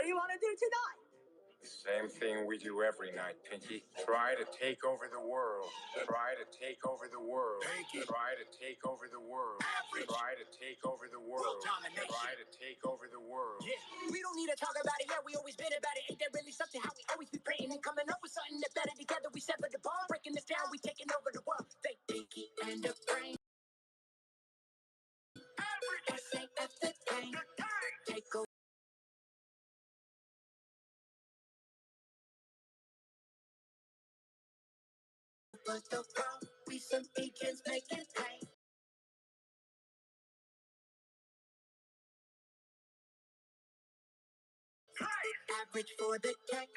do you want to do tonight? Same thing we do every night, Pinky. Try to take over the world. Try to take over the world. Pinky. Try to take over the world. Average. Try to take over the world. Try to take over the world. Yeah, we don't need to talk about it. Yeah, we always been about it. Ain't that really something? How we always be praying and coming up with something that better together. We sever the ball, breaking this down. We taking over the world. Fake Pinky and the brain. Average. SAF the gang. Take over. But the world, we some agents making pain. Average for the tech.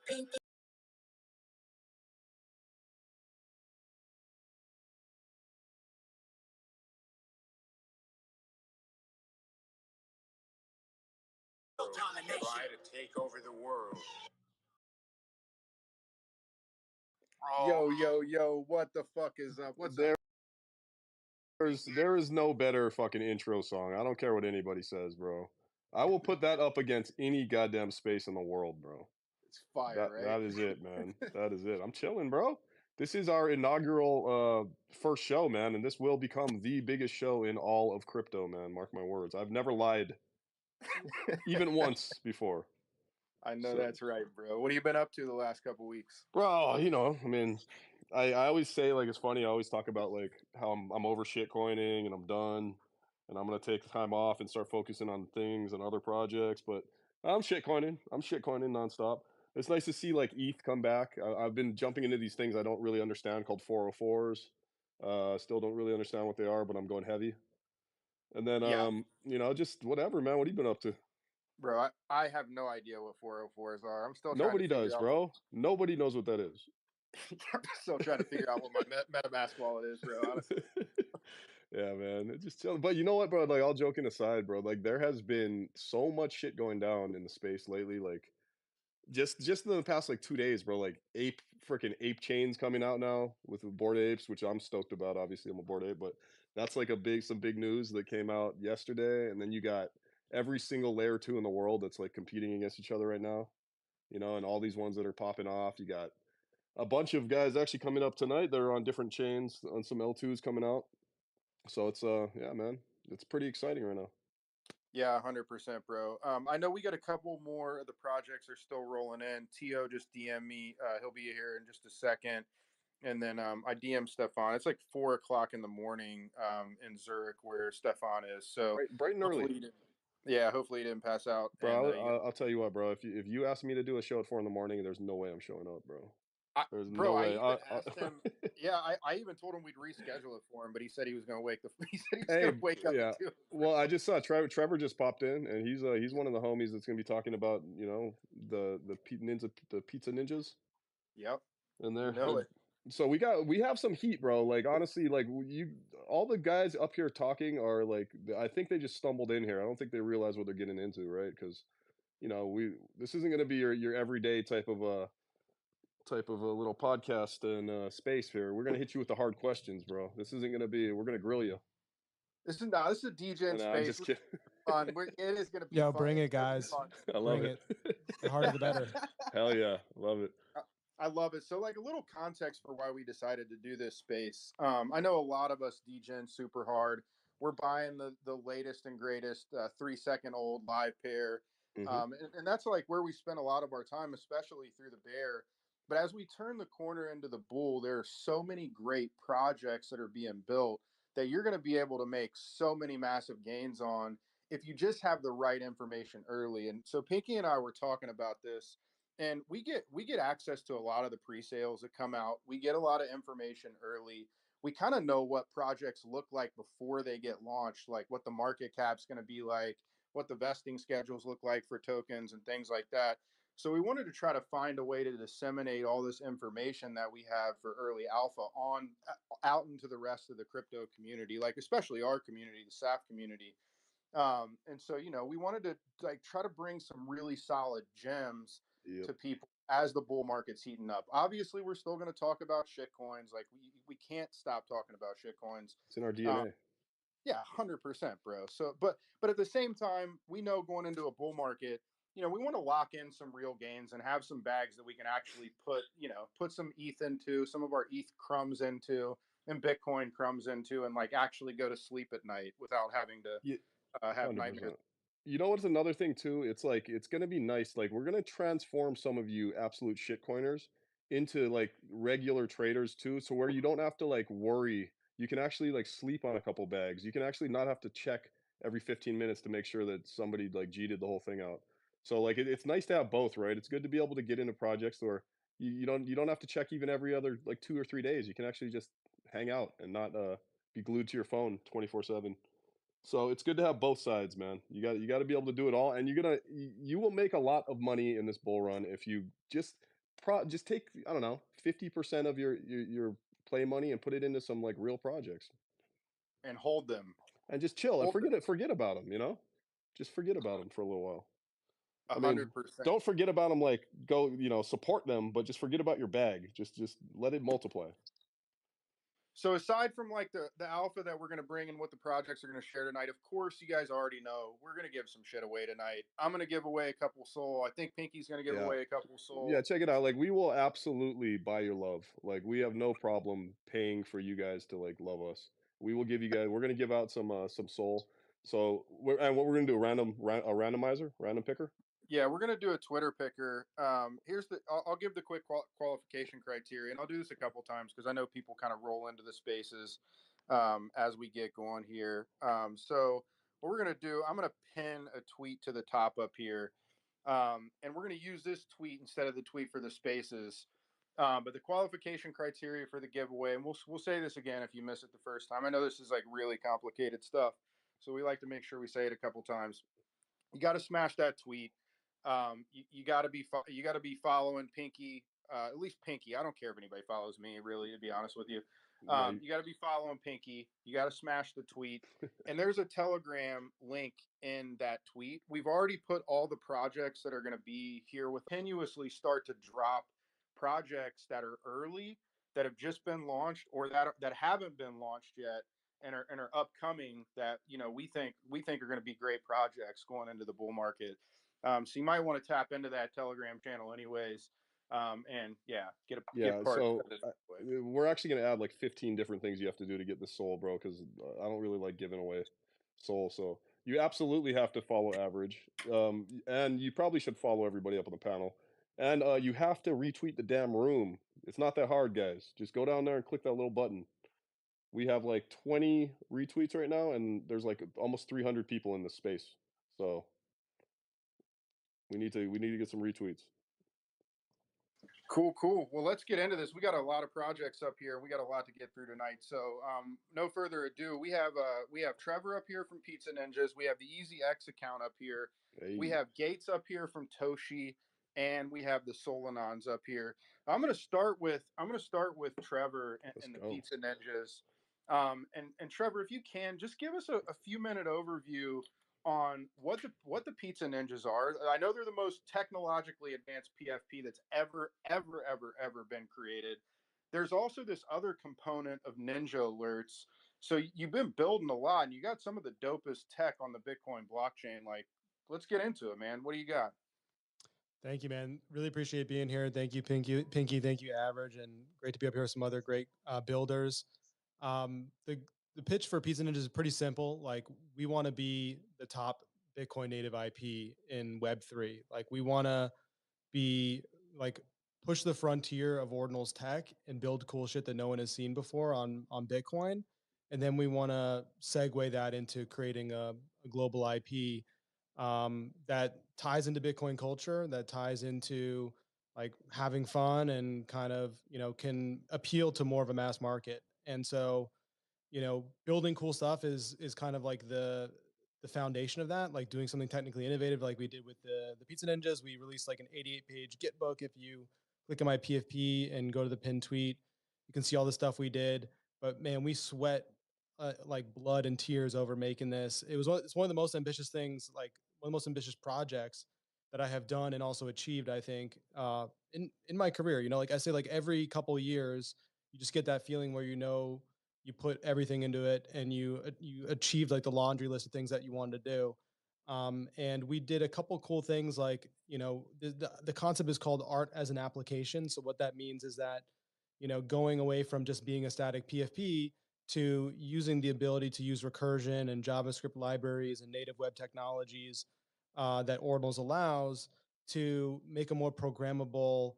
Pinky. Try to take over the world. Yo, what the fuck is up? What's up? There is no better fucking intro song. I don't care what anybody says, bro. I will put that up against any goddamn space in the world, bro. It's fire, right? That is it, man. That is it. I'm chilling, bro. This is our inaugural first show, man, and this will become the biggest show in all of crypto, man. Mark my words. I've never lied even once before. I know that's right, bro. What have you been up to the last couple weeks? Bro, you know, I mean, I always say, like, it's funny, I always talk about, like, how I'm over shitcoining and I'm done and I'm going to take time off and start focusing on things and other projects, but I'm shitcoining nonstop. It's nice to see, like, ETH come back. I've been jumping into these things I don't really understand called 404s. Still don't really understand what they are, but I'm going heavy. And then, you know, just whatever, man. What have you been up to? Bro, I have no idea what 404s are. I'm still Nobody does, bro. Nobody knows what that is. I'm still trying to figure out what my MetaMask wallet is, bro, honestly. Yeah, man. It just but you know what, bro? Like, all joking aside, bro, like, there has been so much shit going down in the space lately. Like, just in the past, like, 2 days, bro. Like, freaking ape chains coming out now with the Bored Apes, which I'm stoked about. Obviously, I'm a Bored Ape, but that's like some big news that came out yesterday. And then you got every single layer 2 in the world that's like competing against each other right now. You know, and all these ones that are popping off. You got a bunch of guys actually coming up tonight. They're on different chains on some L2s coming out. So it's yeah, man, it's pretty exciting right now. Yeah, 100%, bro. I know we got a couple more of the projects are still rolling in. Tio just DM me. He'll be here in just a second. And then I DM Stefan. It's like 4:00 in the morning in Zurich where Stefan is. So Bright and early. Hopefully he didn't pass out. Bro, and, I'll tell you what, bro. If you ask me to do a show at 4 in the morning, there's no way I'm showing up, bro. There's no way. I even asked him. Yeah, I even told him we'd reschedule it for him, but he said he was going to wake the. He said he was going to wake up. Yeah. Well, I just saw Trevor just popped in, and he's one of the homies that's going to be talking about, you know, the pizza ninjas. Yep. And they're so we have some heat, bro. Like, honestly, like, all the guys up here talking are like, I think they just stumbled in here. I don't think they realize what they're getting into, right? Because, you know, this isn't going to be your everyday type of a little podcast and space here. We're gonna hit you with the hard questions, bro. This isn't gonna be. We're gonna grill you. This is a DJ in space. I'm just kidding. Fun. It is gonna be. Yo, fun. Bring it, guys. I love it. The harder the better. Hell yeah, love it. I love it. So, like, a little context for why we decided to do this space. I know a lot of us DJing super hard. We're buying the latest and greatest 3-second-old live pair. Mm-hmm. And that's like where we spend a lot of our time, especially through the bear. But as we turn the corner into the bull, there are so many great projects that are being built that you're going to be able to make so many massive gains on if you just have the right information early. And so Pinky and I were talking about this, and we get access to a lot of the pre-sales that come out. We get a lot of information early. We kind of know what projects look like before they get launched, like what the market cap's going to be like, what the vesting schedules look like for tokens and things like that. So we wanted to try to find a way to disseminate all this information that we have for early alpha out into the rest of the crypto community, like especially our community, the SAF community. And so, you know, we wanted to like try to bring some really solid gems to people as the bull market's heating up. Obviously, we're still going to talk about shitcoins. Like we can't stop talking about shitcoins. It's in our DNA. Yeah, 100%, bro. So, but at the same time, we know going into a bull market, we want to lock in some real gains and have some bags that we can actually put some ETH into, some of our ETH crumbs into, and Bitcoin crumbs into, and like actually go to sleep at night without having to Yeah, have nightmares. 100%. You know what's another thing too? It's like it's gonna be nice. Like we're gonna transform some of you absolute shitcoiners into like regular traders too. So where you don't have to like worry, you can actually like sleep on a couple bags. You can actually not have to check every 15 minutes to make sure that somebody like G'd the whole thing out. So like it's nice to have both, right? It's good to be able to get into projects where you don't have to check even every other like 2 or 3 days. You can actually just hang out and not be glued to your phone 24/7. So it's good to have both sides, man. You got to be able to do it all, and you will make a lot of money in this bull run if you just take, I don't know, 50% of your play money and put it into some like real projects And hold them, and just chill and hold them forget about them. Just forget about them for a little while. a I hundred mean, percent. don't forget about them. Like go, support them, but just forget about your bag. Just let it multiply. So aside from like the alpha that we're going to bring and what the projects are going to share tonight, of course you guys already know we're going to give some shit away tonight. I'm going to give away a couple soul. I think Pinky's going to give Yeah. away a couple Yeah, soul. check it out. Like we will absolutely buy your love. Like we have no problem paying for you guys to like love us. We will give you guys. We're gonna give out some soul. So and what we're gonna do, a randomizer, random picker. Yeah, we're going to do a Twitter picker. Here's I'll give the quick qualification criteria, and I'll do this a couple times because I know people kind of roll into the spaces as we get going here. So what we're going to do, I'm going to pin a tweet to the top up here. And we're going to use this tweet instead of the tweet for the spaces. But the qualification criteria for the giveaway, and we'll say this again if you miss it the first time. I know this is like really complicated stuff, so we like to make sure we say it a couple times. You got to smash that tweet. You got to be following Pinky, at least Pinky. I don't care if anybody follows me, really, to be honest with you. Yeah, You got to be following Pinky. You got to smash the tweet. And there's a Telegram link in that tweet. We've already put all the projects that are going to be here with continuously start to drop projects that are early, that have just been launched, or that haven't been launched yet, and are upcoming, that we think are going to be great projects going into the bull market. So you might want to tap into that Telegram channel, anyways, and yeah, get yeah. part So of this way. we're actually gonna add like 15 different things you have to do to get the soul, bro. Because I don't really like giving away soul. So you absolutely have to follow average, and you probably should follow everybody up on the panel. And you have to retweet the damn room. It's not that hard, guys. Just go down there and click that little button. We have like 20 retweets right now, and there's like almost 300 people in this space. So we need to get some retweets. Cool, cool. Well, let's get into this. We got a lot of projects up here, and we got a lot to get through tonight. So, no further ado, we have Trevor up here from Pizza Ninjas. We have the Easy X account up here. We Hey, have Gates up here from Toshi, and we have the Solanons up here. I'm gonna start with Trevor and, let's and the go. Pizza Ninjas. And Trevor, if you can, just give us a few minute overview on what the Pizza Ninjas are. I know they're the most technologically advanced PFP that's ever been created. There's also this other component of Ninja alerts. So you've been building a lot, and you got some of the dopest tech on the Bitcoin blockchain. Like, let's get into it, man. What do you got? Thank you, man. Really appreciate being here. Thank you, Pinky. Pinky, thank you, Average, and great to be up here with some other great builders. The pitch for Pizza Ninja is pretty simple. Like, we want to be the top Bitcoin native IP in Web3. Like, we want to be like push the frontier of Ordinal's tech and build cool shit that no one has seen before on Bitcoin. And then we want to segue that into creating a global IP that ties into Bitcoin culture, that ties into like having fun and kind of, can appeal to more of a mass market. And so, building cool stuff is kind of like the foundation of that, like doing something technically innovative, like we did with the Pizza Ninjas. We released like an 88-page Git book. If you click on my PFP and go to the pin tweet, you can see all the stuff we did. But man, we sweat like blood and tears over making this. It's one of the most ambitious things, like one of the most ambitious projects that I have done and also achieved, I think, in my career. Like I say, like every couple of years, you just get that feeling where you put everything into it and you achieved like the laundry list of things that you wanted to do. And we did a couple cool things like, the concept is called art as an application. So what that means is that, going away from just being a static PFP to using the ability to use recursion and JavaScript libraries and native web technologies that Ordinals allows to make a more programmable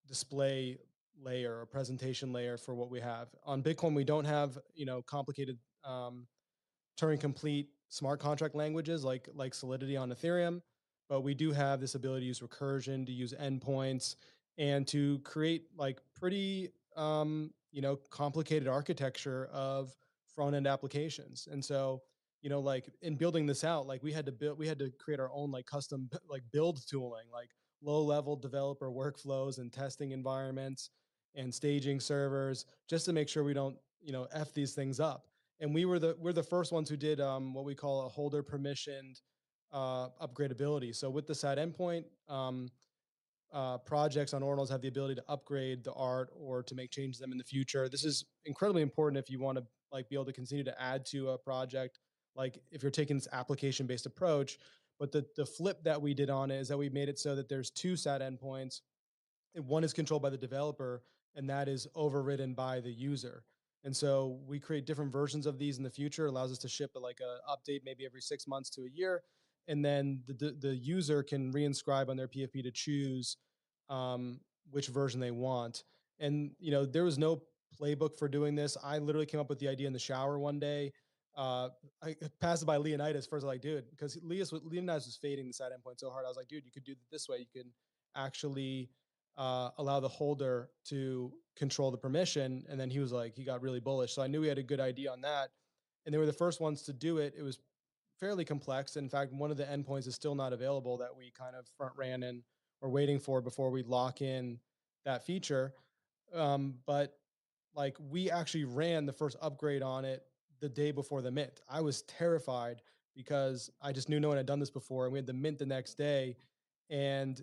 display layer or presentation layer for what we have. On Bitcoin, we don't have, complicated Turing complete smart contract languages like Solidity on Ethereum, but we do have this ability to use recursion, to use endpoints, and to create like pretty complicated architecture of front end applications. And so, like in building this out, like we had to create our own like custom like build tooling, like low level developer workflows and testing environments and staging servers, just to make sure we don't f these things up. And we're the first ones who did what we call a holder permissioned upgradability. So with the side endpoint, projects on Ordinals have the ability to upgrade the art or to make changes to them in the future. This is incredibly important if you want to like be able to continue to add to a project, like if you're taking this application based approach. But the flip that we did on it is that we made it so that there's two SAT endpoints. One is controlled by the developer, and that is overridden by the user. And so we create different versions of these in the future. It allows us to ship like a update maybe every 6 months to a year, and then the user can reinscribe on their PFP to choose which version they want. And there was no playbook for doing this. I literally came up with the idea in the shower one day. I passed it by Leonidas first. I was like, dude, because Leonidas was fading the side endpoint so hard. I was like, dude, you could do it this way. You can actually allow the holder to control the permission. And then he was like, he got really bullish. So I knew we had a good idea on that. And they were the first ones to do it. It was fairly complex. In fact, one of the endpoints is still not available that we kind of front ran and we're waiting for before we lock in that feature. But like we actually ran the first upgrade on it the day before the mint. I was terrified because I just knew no one had done this before, and we had the mint the next day, and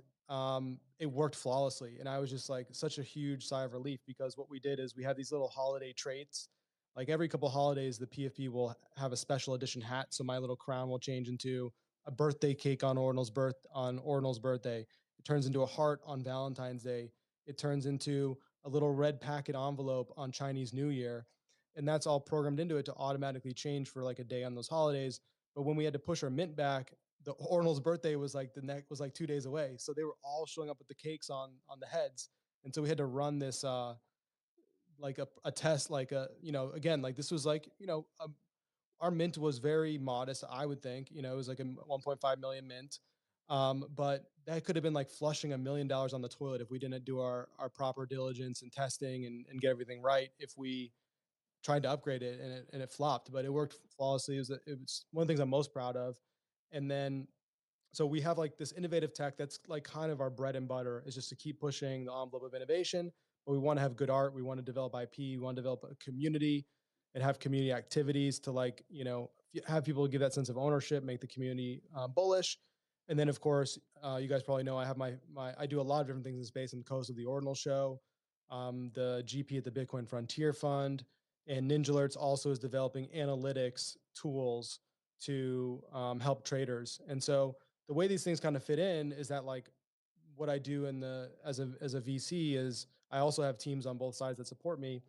it worked flawlessly. And I was just like such a huge sigh of relief because what we did is we had these little holiday traits. Like every couple holidays, the PFP will have a special edition hat. So my little crown will change into a birthday cake on Ordinal's birthday. It turns into a heart on Valentine's Day. It turns into a little red packet envelope on Chinese New Year. And that's all programmed into it to automatically change for like a day on those holidays. But when we had to push our mint back, the Ordinal's birthday was like the neck was like 2 days away. So they were all showing up with the cakes on the heads. And so we had to run this like a test, like again, like this was like, our mint was very modest, I would think. It was like a 1.5 million mint. But that could have been like flushing $1 million on the toilet if we didn't do our proper diligence and testing and get everything right. If we tried to upgrade it and it flopped, but it worked flawlessly. It was one of the things I'm most proud of. And then so we have like this innovative tech that's like kind of our bread and butter is just to keep pushing the envelope of innovation. But we want to have good art. We want to develop IP. We want to develop a community and have community activities to like, have people give that sense of ownership, make the community bullish. And then of course, you guys probably know I have I do a lot of different things in space. I'm the host of the Ordinal Show, the GP at the Bitcoin Frontier Fund, and Ninja Alerts also is developing analytics tools to help traders. And so the way these things kind of fit in is that like what I do in the as a VC is I also have teams on both sides that support me.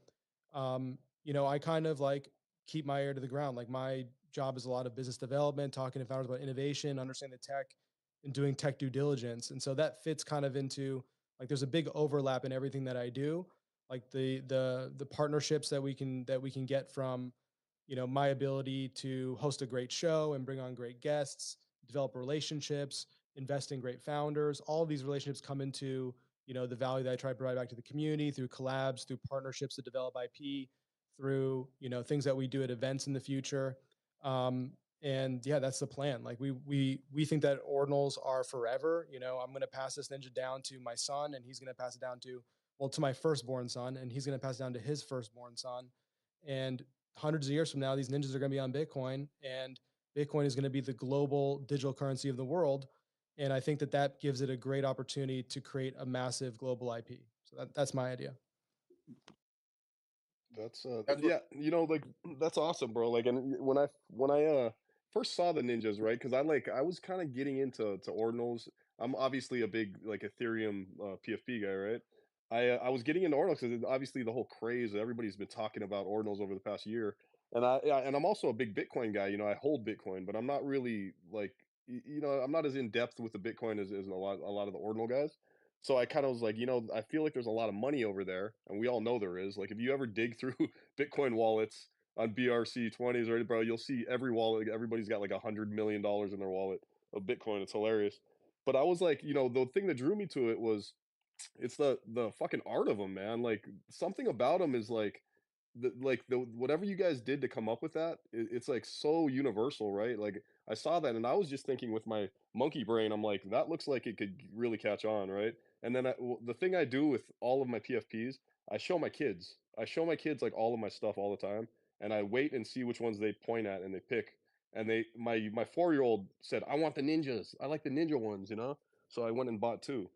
I kind of like keep my ear to the ground. Like my job is a lot of business development, talking to founders about innovation, understanding the tech, and doing tech due diligence. And so that fits kind of into like there's a big overlap in everything that I do. Like the partnerships that we can get from my ability to host a great show and bring on great guests, develop relationships, invest in great founders. All of these relationships come into the value that I try to provide back to the community through collabs, through partnerships to develop IP, through things that we do at events in the future. And yeah, that's the plan. Like we think that ordinals are forever. I'm going to pass this ninja down to my son, and he's going to pass it down to my firstborn son, and he's going to pass it down to his firstborn son. And hundreds of years from now, these ninjas are going to be on Bitcoin, and Bitcoin is going to be the global digital currency of the world. And I think that gives it a great opportunity to create a massive global IP. So that's my idea. That's That's what yeah, like that's awesome, bro. Like, and when I first saw the ninjas, right? Because I was kind of getting into ordinals. I'm obviously a big like Ethereum PFP guy, right? I was getting into ordinals because obviously the whole craze. Everybody's been talking about ordinals over the past year, and and I'm also a big Bitcoin guy. You know, I hold Bitcoin, but I'm not really like you know I'm not as in depth with the Bitcoin as a lot of the ordinal guys. So I kind of was like, you know, I feel like there's a lot of money over there, and we all know there is. Like if you ever dig through Bitcoin wallets on BRC20s, right, bro, you'll see every wallet. Everybody's got like $100 million in their wallet of Bitcoin. It's hilarious. But I was like, you know, the thing that drew me to it was it's the fucking art of them, man. Like something about them is like the whatever you guys did to come up with that, it's like so universal, right? Like I saw that and I was just thinking with my monkey brain, I'm like, that looks like it could really catch on, right? And then the thing I do with all of my PFPs, I show my kids. I show my kids like all of my stuff all the time, and I wait and see which ones they point at and they pick. And my 4-year-old said, "I want the ninjas. I like the ninja ones," you know. So I went and bought two.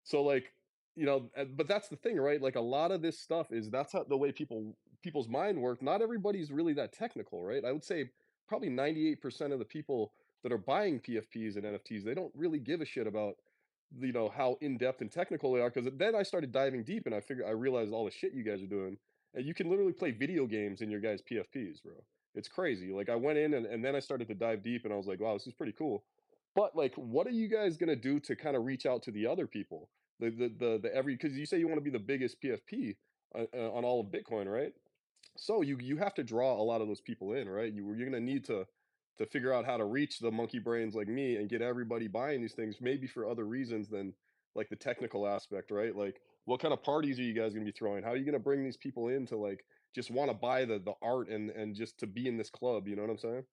So like you know, but that's the thing, right? Like a lot of this stuff is that's how the way people's mind work. Not everybody's really that technical, right? I would say probably 98% of the people that are buying PFPs and NFTs, they don't really give a shit about you know how in depth and technical they are. Because then I started diving deep and I realized all the shit you guys are doing, and you can literally play video games in your guys' PFPs, bro. It's crazy. Like I went in and then I started to dive deep and I was like, wow, this is pretty cool. But like, what are you guys gonna do to kind of reach out to the other people? The every because you say you want to be the biggest PFP on all of Bitcoin, right? So you have to draw a lot of those people in, right? You're gonna need to figure out how to reach the monkey brains like me and get everybody buying these things, maybe for other reasons than like the technical aspect, right? Like what kind of parties are you guys gonna be throwing? How are you gonna bring these people in to like just want to buy the art and just to be in this club? You know what I'm saying?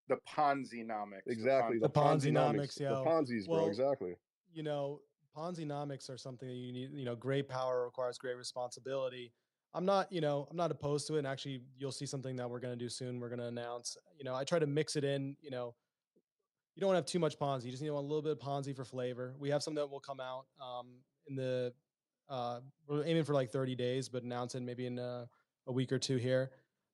The Ponzi-nomics, the Exactly. Ponzi. The The Ponzi-nomics, Ponzi-nomics, the yo. Ponzi's, bro. Well, Exactly. you know, Ponzi-nomics are something that you need, great power requires great responsibility. I'm not opposed to it. And actually, you'll see something that we're going to do soon. We're going to announce, I try to mix it in, you don't want to have too much Ponzi. You just need to want a little bit of Ponzi for flavor. We have some that will come out in the, we're aiming for like 30 days, but announce it maybe in a week or two here.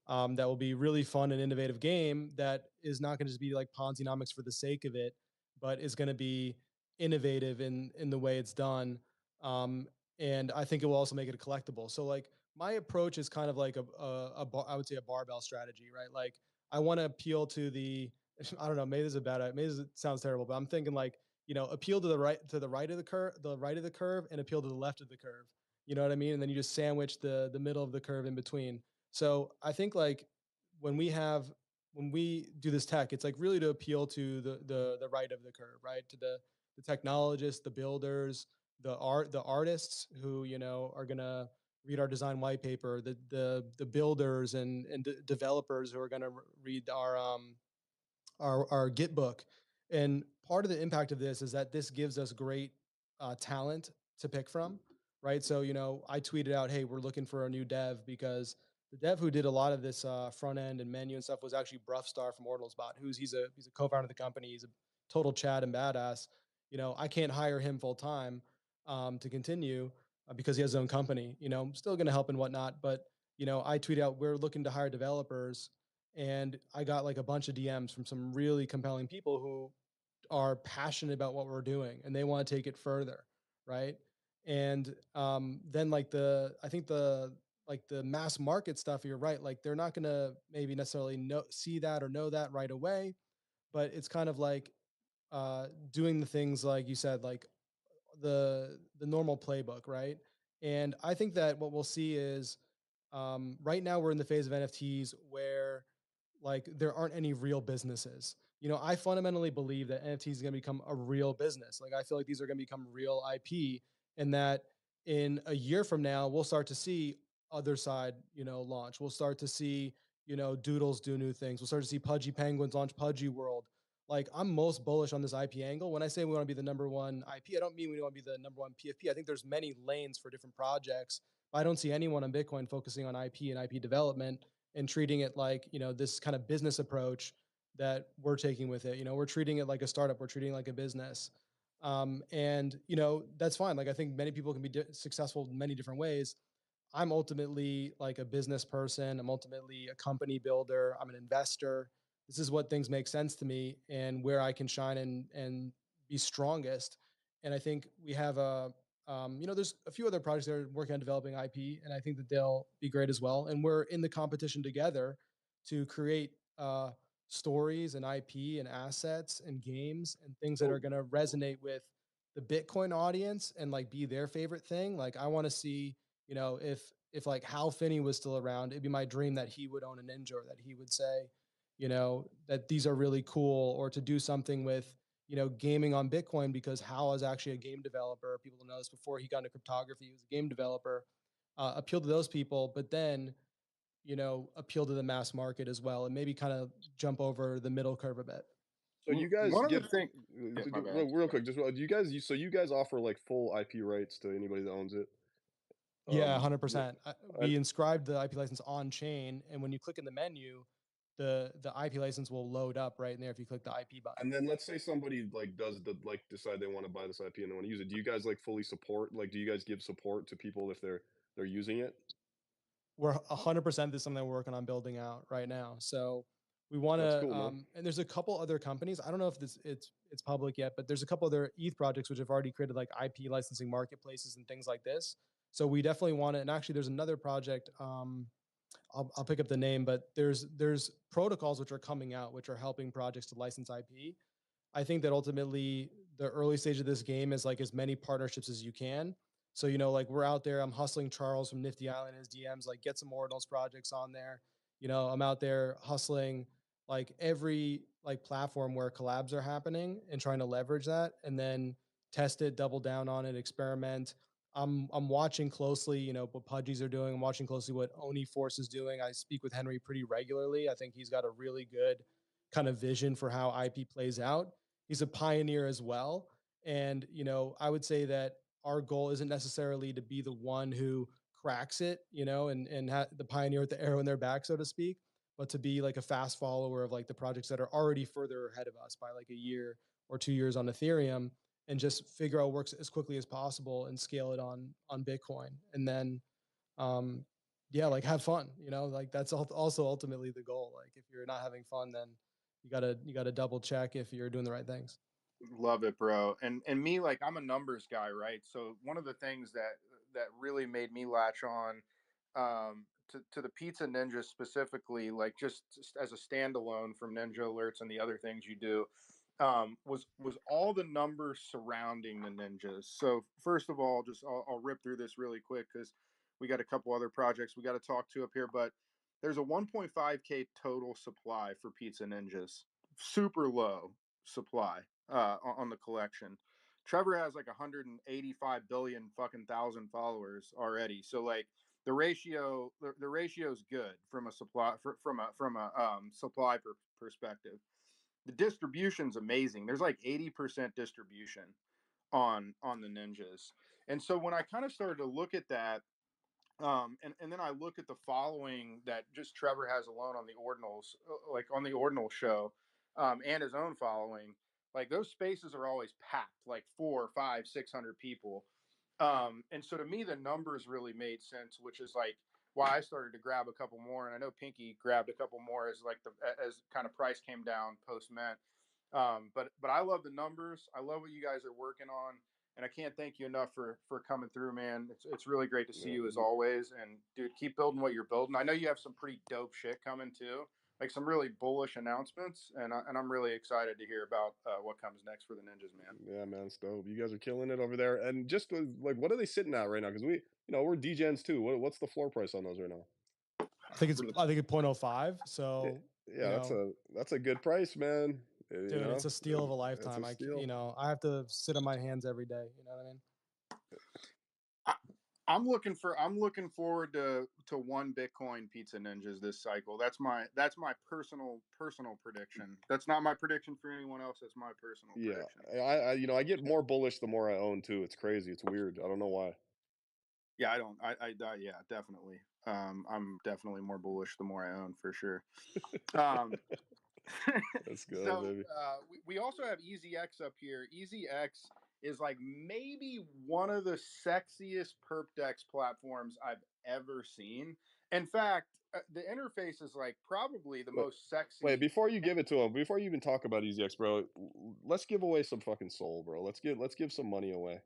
That will be really fun and innovative game that is not going to just be like Ponzi-nomics for the sake of it, but is going to be innovative in the way it's done. Um, and I think it will also make it a collectible. So like my approach is kind of like I would say a barbell strategy, right? Like I want to appeal to the, I don't know, maybe this is a bad, maybe this sounds terrible, but I'm thinking like, appeal to the right of the curve, and appeal to the left of the curve. You know what I mean? And then you just sandwich the middle of the curve in between. So I think like when we have when we do this tech, it's like really to appeal to the right of the curve, right? To the technologists, the builders, the artists who are gonna read our design white paper, the builders and developers who are gonna read our Git book. And part of the impact of this is that this gives us great talent to pick from, right? So, I tweeted out, hey, we're looking for a new dev because the dev who did a lot of this front end and menu and stuff was actually Bruffstar from OrdinalsBot, he's a co-founder of the company. He's a total Chad and badass. I can't hire him full time to continue because he has his own company. I'm still going to help and whatnot, but I tweet out we're looking to hire developers, and I got like a bunch of DMs from some really compelling people who are passionate about what we're doing and they want to take it further, right? And then like I think the mass market stuff, you're right. Like they're not gonna maybe necessarily see that or know that right away, but it's kind of like doing the things like you said, like the normal playbook, right? And I think that what we'll see is right now we're in the phase of NFTs where like there aren't any real businesses. I fundamentally believe that NFTs is going to become a real business. Like I feel like these are going to become real IP, and that in a year from now we'll start to see other side, launch. We'll start to see, Doodles do new things. We'll start to see Pudgy Penguins launch Pudgy World. Like I'm most bullish on this IP angle. When I say we want to be the number one IP, I don't mean we want to be the number one PFP. I think there's many lanes for different projects. I don't see anyone on Bitcoin focusing on IP and IP development and treating it like, this kind of business approach that we're taking with it. We're treating it like a startup. We're treating it like a business. And, that's fine. Like I think many people can be successful in many different ways. I'm ultimately like a business person. I'm ultimately a company builder. I'm an investor. this is what things make sense to me and where I can shine and be strongest. And I think we have there's a few other projects that are working on developing IP, and I think that they'll be great as well. And we're in the competition together to create stories and IP and assets and games and things that are going to resonate with the Bitcoin audience and like be their favorite thing. Like I want to see, if like Hal Finney was still around, it'd be my dream that he would own a Ninja, or that he would say, that these are really cool, or to do something with, gaming on Bitcoin, because Hal is actually a game developer. People don't know this. Before he got into cryptography, he was a game developer. Appeal to those people, but then, appeal to the mass market as well, and maybe kind of jump over the middle curve a bit. So you guys One of the give things, yeah, my bad. real quick, just do you guys so you guys offer like full IP rights to anybody that owns it? Yeah, Yeah, 100%. and We inscribed the IP license on chain, and when you click in the menu, the IP license will load up right in there if you click the IP button. and then let's say somebody like decide they want to buy this IP and they want to use it. Do you guys like fully support? Like, do you guys give support to people if they're using it? We're 100%. This is something we're working on building out right now. So we want That's to, cool, man. and there's a couple other companies. I don't know if it's public yet, but there's a couple other ETH projects which have already created like IP licensing marketplaces and things like this. So we definitely want it. And actually, there's another project. I'll pick up the name, but there's protocols which are coming out which are helping projects to license IP. I think that ultimately the early stage of this game is like as many partnerships as you can. So, like we're out there, I'm hustling Charles from Nifty Island, his DMs, like get some Ordinals projects on there. I'm out there hustling like every like platform where collabs are happening and trying to leverage that, and then test it, double down on it, experiment. I'm watching closely, what Pudgies are doing. I'm watching closely what Oni Force is doing. I speak with Henry pretty regularly. I think he's got a really good kind of vision for how IP plays out. He's a pioneer as well. And, I would say that our goal isn't necessarily to be the one who cracks it, and the pioneer with the arrow in their back, so to speak, but to be like a fast follower of like the projects that are already further ahead of us by like a year or 2 years on Ethereum, and just figure out what works as quickly as possible and scale it on Bitcoin. And then, yeah, like have fun, like that's also ultimately the goal. Like if you're not having fun, then you gotta double check if you're doing the right things. Love it, bro. And me, like I'm a numbers guy, right? So one of the things that really made me latch on to the Pizza Ninja specifically, like just as a standalone from Ninja Alerts and the other things you do, was all the numbers surrounding the ninjas. So first of all, just I'll rip through this really quick because we got a couple other projects we got to talk to up here, but there's a 1.5K total supply for Pizza Ninjas. Super low supply on the collection. Trevor has like 185 billion fucking thousand followers already. So like the ratio is good from a supply from a supply perspective. The distribution's amazing. There's like 80% distribution on the ninjas. And so when I kind of started to look at that, and then I look at the following that just Trevor has alone on the ordinals, like on the ordinal show, and his own following. Like those spaces are always packed, like 4, 5, 600 people. And so to me, the numbers really made sense, which is like why I started to grab a couple more. And I know Pinky grabbed a couple more as like as kind of price came down post Mint. But I love the numbers. I love what you guys are working on, and I can't thank you enough for coming through, man. It's really great to see Yeah, you as always. And dude, keep building what you're building. I know you have some pretty dope shit coming too, like some really bullish announcements, and I'm really excited to hear about what comes next for the Ninjas, man. yeah, man, it's dope. You guys are killing it over there. And just like, what are they sitting at right now? Because we're degens too. What's the floor price on those right now? I think it's 0.05. So, Yeah, that's a good price, man. dude, it's a steal of a It's a lifetime. steal. I have to sit on my hands every day. You know what I mean? I, I'm looking forward to one Bitcoin Pizza Ninjas this cycle. That's my personal prediction. That's not my prediction for anyone else. That's my personal Yeah, prediction. I get more bullish the more I own too. It's crazy. It's weird. I don't know why. Yeah, I don't. Yeah, definitely. I'm definitely more bullish the more I own for sure. Um, Let's go, so baby. we also have EasyX up here. EasyX is like maybe one of the sexiest perp dex platforms I've ever seen. In fact, the interface is like probably the Wait, most wait, sexy. before you give it to him, before you even talk about EasyX, bro, let's give away some fucking soul, bro. Let's give some money away.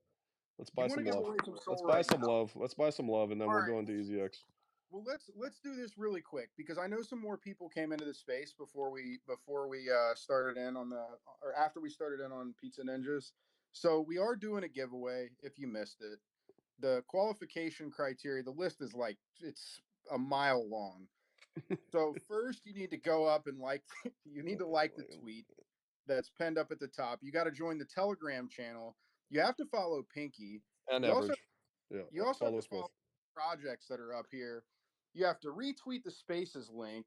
Let's You buy want to some give love. away some Let's soul buy right some now? love. Let's buy some love, and then All we'll right. go into EasyX. Well, let's do this really quick because I know some more people came into the space before we started in on the or after we started in on Pizza Ninjas. So we are doing a giveaway. If you missed it, the qualification criteria, the list is like it's a mile long. So first, you need to go up and like you need to like the tweet that's pinned up at the top. You got to join the Telegram channel. You have to follow Pinky. And You also average. Yeah, you also have follow to us follow both. projects that are up here. You have to retweet the Spaces link.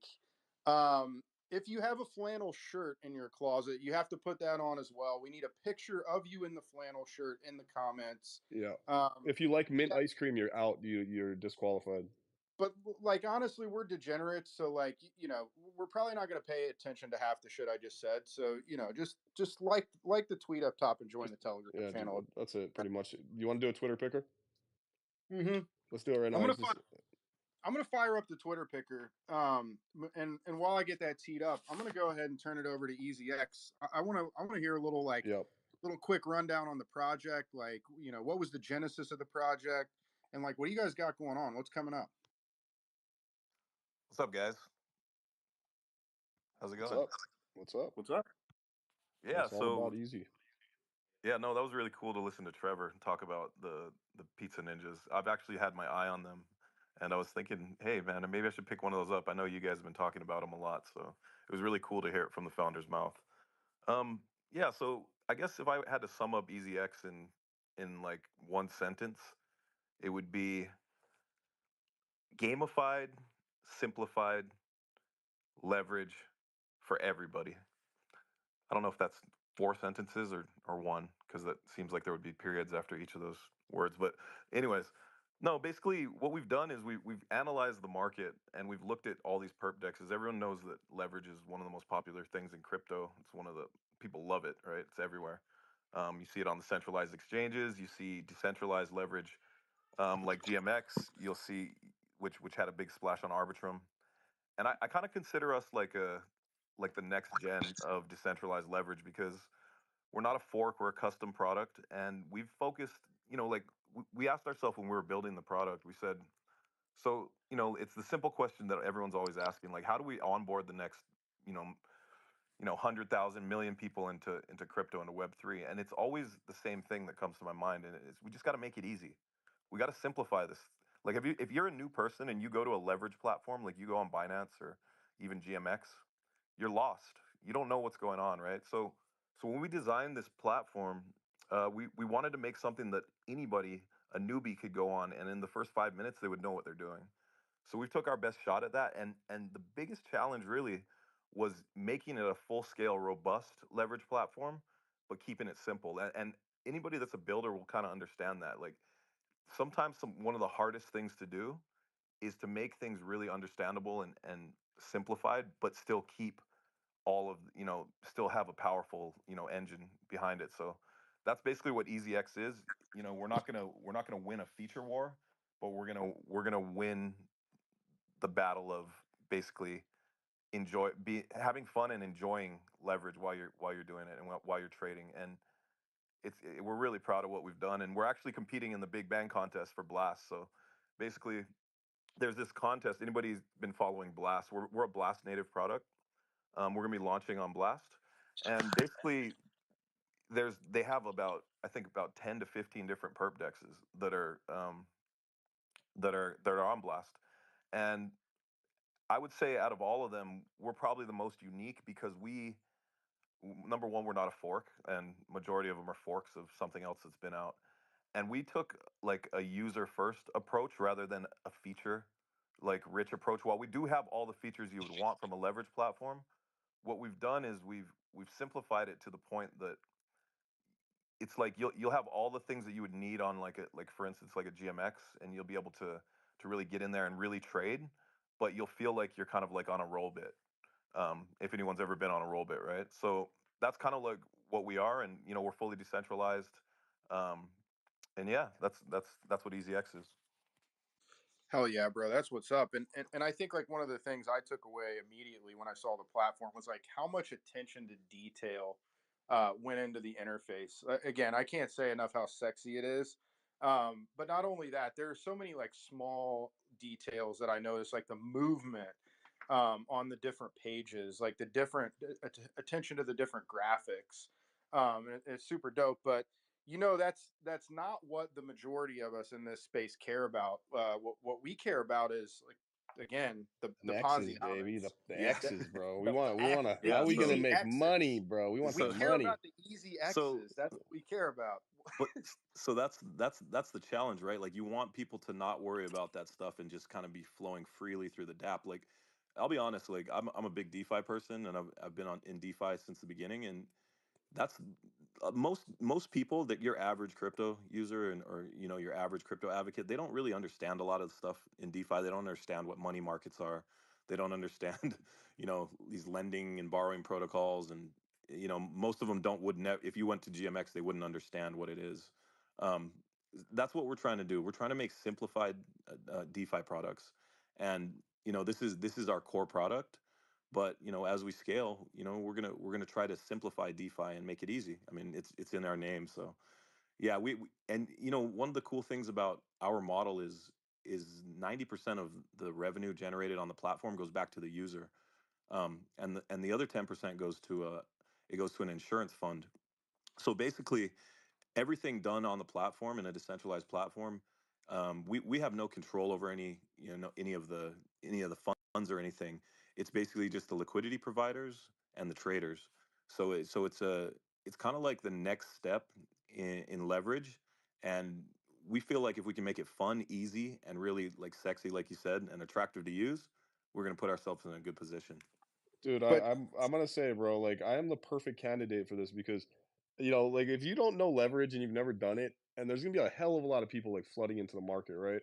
Um, if you have a flannel shirt in your closet, you have to put that on as well. We need a picture of you in the flannel shirt in the comments. Yeah. Um, If you like mint yeah, ice cream, you're out. You're disqualified. but like honestly, we're degenerates, so like we're probably not going to pay attention to half the shit I just said. So just like the tweet up top and join Just the Telegram yeah, channel. that's it. Pretty much. You want to do a Twitter picker? hmm Let's do it right I'm now. gonna I'm gonna fire up the Twitter picker. And while I get that teed up, I'm gonna go ahead and turn it over to EasyX. I wanna hear a little Yep. little quick rundown on the project. Like what was the genesis of the project, and like what do you guys got going on? What's coming up? What's up, guys? How's it What's going? up? What's up? What's up? Tell Yeah, us all about so Easy. yeah, no, that was really cool to listen to Trevor talk about the Pizza Ninjas. I've actually had my eye on them, and I was thinking, hey, man, maybe I should pick one of those up. I know you guys have been talking about them a lot, so it was really cool to hear it from the founder's mouth. Yeah, so I guess if I had to sum up EasyX in like one sentence, it would be gamified, simplified leverage for everybody. I don't know if that's four sentences or one, because that seems like there would be periods after each of those words. But anyways, no, basically what we've done is we've analyzed the market and we've looked at all these perp dexes. Everyone knows that leverage is one of the most popular things in crypto. It's one of the people love it, right? It's everywhere. You see it on the centralized exchanges. You see decentralized leverage, like GMX. You'll see which had a big splash on Arbitrum, and I kind of consider us like the next gen of decentralized leverage because we're not a fork, we're a custom product, and we've focused. Like we asked ourselves when we were building the product, we said, so it's the simple question that everyone's always asking, like how do we onboard the next you know 100,000 million people into crypto into Web3, and it's always the same thing that comes to my mind, and it's we just got to make it easy. We got to simplify this. Like if you're a new person and you go to a leverage platform, like you go on Binance or even GMX, you're lost. You don't know what's going on, right? So when we designed this platform, we wanted to make something that anybody, a newbie, could go on, and in the first 5 minutes they would know what they're doing. So we took our best shot at that, and the biggest challenge really was making it a full scale, robust leverage platform, but keeping it simple. And anybody that's a builder will kind of understand that. Like sometimes one of the hardest things to do is to make things really understandable and simplified, but still keep all of still have a powerful engine behind it. So that's basically what EasyX is. We're not gonna win a feature war, but we're gonna win the battle of basically having fun and enjoying leverage while you're doing it and while you're trading. And we're really proud of what we've done, and we're actually competing in the Big Bang contest for Blast. So basically, there's this contest. Anybody's been following Blast? We're a Blast native product. We're gonna be launching on Blast, and basically, they have about I think about 10 to 15 different perp dexes that are on Blast, and I would say out of all of them, we're probably the most unique because number one, we're not a fork, and majority of them are forks of something else that's been out. And we took like a user first approach rather than a feature like rich approach. While we do have all the features you would want from a leverage platform, what we've done is we've simplified it to the point that it's like you'll have all the things that you would need on like for instance like a GMX, and you'll be able to really get in there and really trade, but you'll feel like you're kind of like on a roll bit. If anyone's ever been on a roll bit, right? So that's kind of like what we are, and we're fully decentralized. Um, and yeah, that's what EasyX is. Hell yeah, bro. That's what's up. And I think like one of the things I took away immediately when I saw the platform was like how much attention to detail went into the interface. Again, I can't say enough how sexy it is. But not only that, there are so many like small details that I noticed, like the movement on the different pages, like the different attention to the different graphics. It's super dope. But that's not what the majority of us in this space care about. What we care about is like again The the X's, Ponzi baby. The comments, the Yeah. the X's, bro. We the want we X, want to. the Yeah. How we gonna easy So make money, X's. bro? We want We that so care money. about the easy so X's. That's what we care about. but so that's the challenge, right? Like you want people to not worry about that stuff and just kind of be flowing freely through the DApp. Like I'll be honest, like I'm a big DeFi person, and I've been on in DeFi since the beginning, and that's most people, that your average crypto user, and or your average crypto advocate, they don't really understand a lot of the stuff in DeFi. They don't understand what money markets are. They don't understand these lending and borrowing protocols, and most of them don't would never, if you went to GMX, they wouldn't understand what it is. um, that's what we're trying to do. We're trying to make simplified DeFi products, and this is our core product. But as we scale, we're gonna try to simplify DeFi and make it easy. I mean, it's in our name. So yeah, we and one of the cool things about our model is 90% of the revenue generated on the platform goes back to the user, and the other 10% goes to an insurance fund. So basically, everything done on the platform, in a decentralized platform, we have no control over any of the funds or anything. It's basically just the liquidity providers and the traders. So it's kind of like the next step in leverage, and we feel like if we can make it fun, easy, and really like sexy, like you said, and attractive to use, we're going to put ourselves in a good position. Dude, But I'm gonna say, bro, like I am the perfect candidate for this because, like if you don't know leverage and you've never done it, and there's gonna be a hell of a lot of people like flooding into the market, right?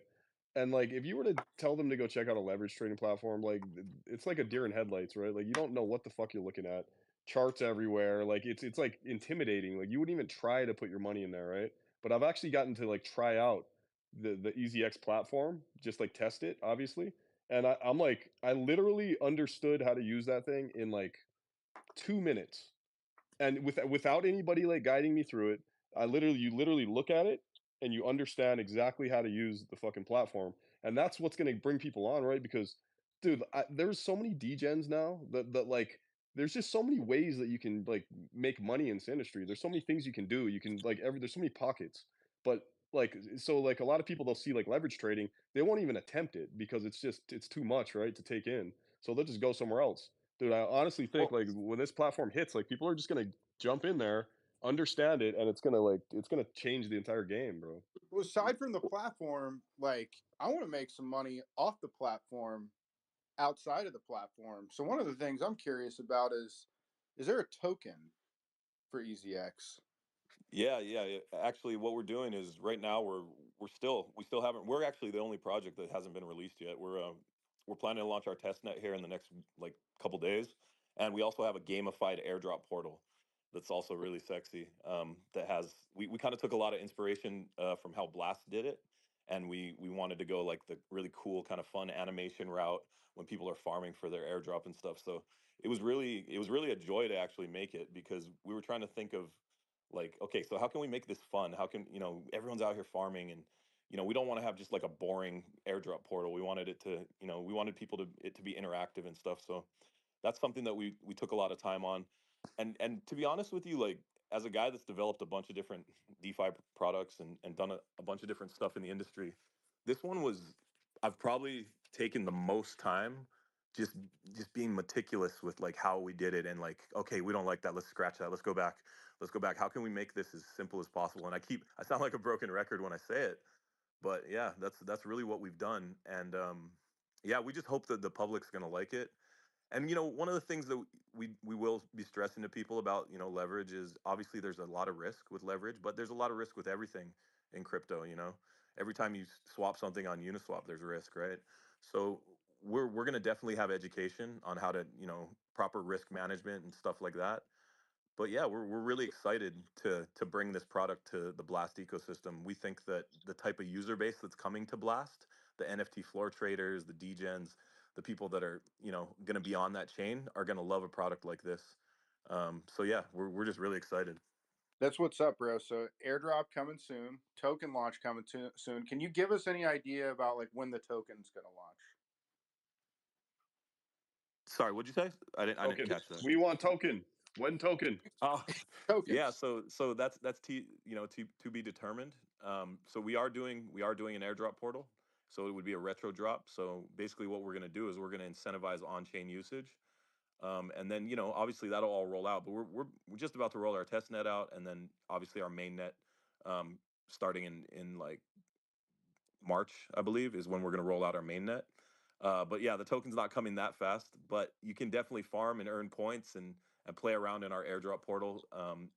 And like if you were to tell them to go check out a leverage trading platform, like it's like a deer in headlights, right? Like you don't know what the fuck you're looking at. Charts everywhere, like it's like intimidating. Like you wouldn't even try to put your money in there, right? But I've actually gotten to like try out the EasyX platform, just like test it, obviously. And I'm like, I literally understood how to use that thing in like 2 minutes, and without anybody like guiding me through it. You literally look at it and you understand exactly how to use the fucking platform, and that's what's going to bring people on, right? Because, dude, there's so many degens now that like there's just so many ways that you can like make money in this industry. There's so many things you can do. You can like there's so many pockets, but like so like a lot of people they'll see like leverage trading, they won't even attempt it because it's too much, right, to take in. So they'll just go somewhere else. Dude, I honestly think well, like when this platform hits, like people are just gonna jump in there, understand it, and it's gonna change the entire game, bro. aside from the platform, like I want to make some money off the platform outside of the platform. So one of the things I'm curious about is there a token for EasyX? Yeah, yeah, yeah. Actually, what we're doing is right now we still haven't. We're actually the only project that hasn't been released yet. We're planning to launch our test net here in the next like couple days, and we also have a gamified airdrop portal that's also really sexy. That has we kind of took a lot of inspiration from how Blast did it, and we wanted to go like the really cool kind of fun animation route when people are farming for their airdrop and stuff. So it was really a joy to actually make it, because we were trying to think of like, okay, so how can we make this fun? How can, everyone's out here farming, and we don't want to have just like a boring airdrop portal. We wanted it to, we wanted people to it to be interactive and stuff. So that's something that we took a lot of time on. And to be honest with you, like as a guy that's developed a bunch of different DeFi products and done a bunch of different stuff in the industry, this one was, I've probably taken the most time just just being meticulous with like how we did it, and like, okay, we don't like that, let's scratch that, let's go back, how can we make this as simple as possible? And I sound like a broken record when I say it, but yeah, that's really what we've done. And yeah, we just hope that the public's going to like it. And one of the things that we will be stressing to people about, leverage, is obviously there's a lot of risk with leverage, but there's a lot of risk with everything in crypto. Every time you swap something on Uniswap, there's risk, right? So we're going to definitely have education on how to, proper risk management and stuff like that. But yeah, we're really excited to bring this product to the Blast ecosystem. We think that the type of user base that's coming to Blast, the NFT floor traders, the degens, the people that are, you know, going to be on that chain are going to love a product like this. So yeah, we're just really excited. That's what's up, bro. So airdrop coming soon, token launch coming soon. Can you give us any idea about like when the token's going to launch? Sorry, what'd you say? I didn't Token. catch that. We want token. When token? Oh, yeah. Tokens. So that's to be determined. So we are doing an airdrop portal. So it would be a retro drop. So basically, what we're going to do is we're going to incentivize on-chain usage, and then obviously that'll all roll out. But we're just about to roll our test net out, and then obviously our main net, um, starting in like March, I believe, is when we're going to roll out our main net. But yeah, the token's not coming that fast, but you can definitely farm and earn points and play around in our airdrop portal,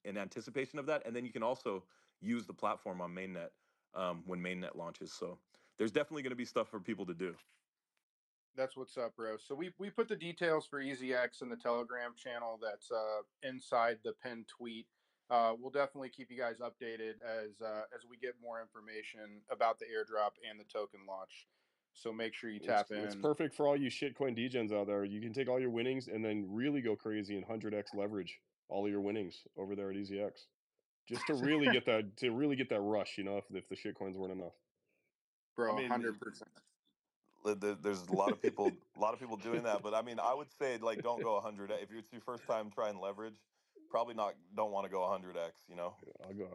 in anticipation of that. And then you can also use the platform on mainnet, when mainnet launches. So there's definitely going to be stuff for people to do. That's what's up, bro. So we put the details for EasyX in the Telegram channel that's inside the pinned tweet. We'll definitely keep you guys updated as we get more information about the airdrop and the token launch. So make sure you tap It's in. perfect for all you shitcoin degens out there. You can take all your winnings and then really go crazy and 100x leverage all of your winnings over there at EasyX. Just to really get that rush, if the shitcoins weren't enough. I Bro, mean, 100%. there's a lot of people doing that, but I mean, I would say like don't go 100. If it's your first time trying leverage, probably not. Don't want to go 100x. Go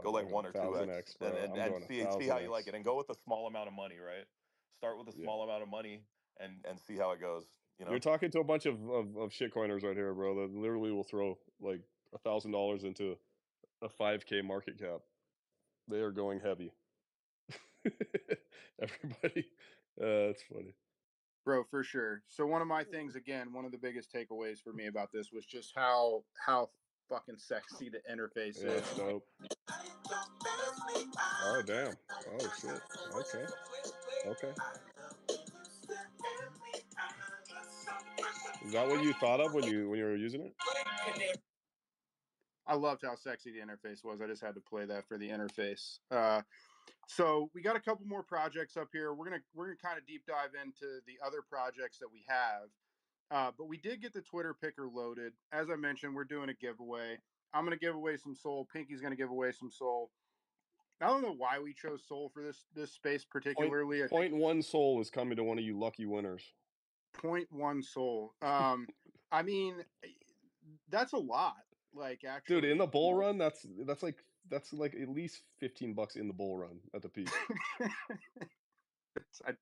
I'll like go one or two 1000x, x, and bro. and I'm and going see how you like 1000x. it, and go with a small amount of money, right? Start with a Yeah. small amount of money and see how it goes. You're talking to a bunch of shitcoiners right here, bro, that literally will throw like $1,000 into a 5K market cap. They are going heavy. Everybody. That's funny. Bro, for sure. So one of my things, again, one of the biggest takeaways for me about this was just how fucking sexy the interface Yeah, it's is. dope. Oh, damn. Oh, shit. Okay. Okay. Is that what you thought of when you were using it? I loved how sexy the interface was. I just had to play that for the interface. So we got a couple more projects up here. We're gonna kind of deep dive into the other projects that we have. But we did get the Twitter picker loaded. As I mentioned, we're doing a giveaway. I'm gonna give away some Soul. Pinky's gonna give away some Soul. I don't know why we chose Soul for this space Point particularly. I think point one soul is coming to one of you lucky winners. point one Soul. I mean, that's a lot. Like Dude, in actually, the bull run, that's like at least $15 in the bull run at the peak.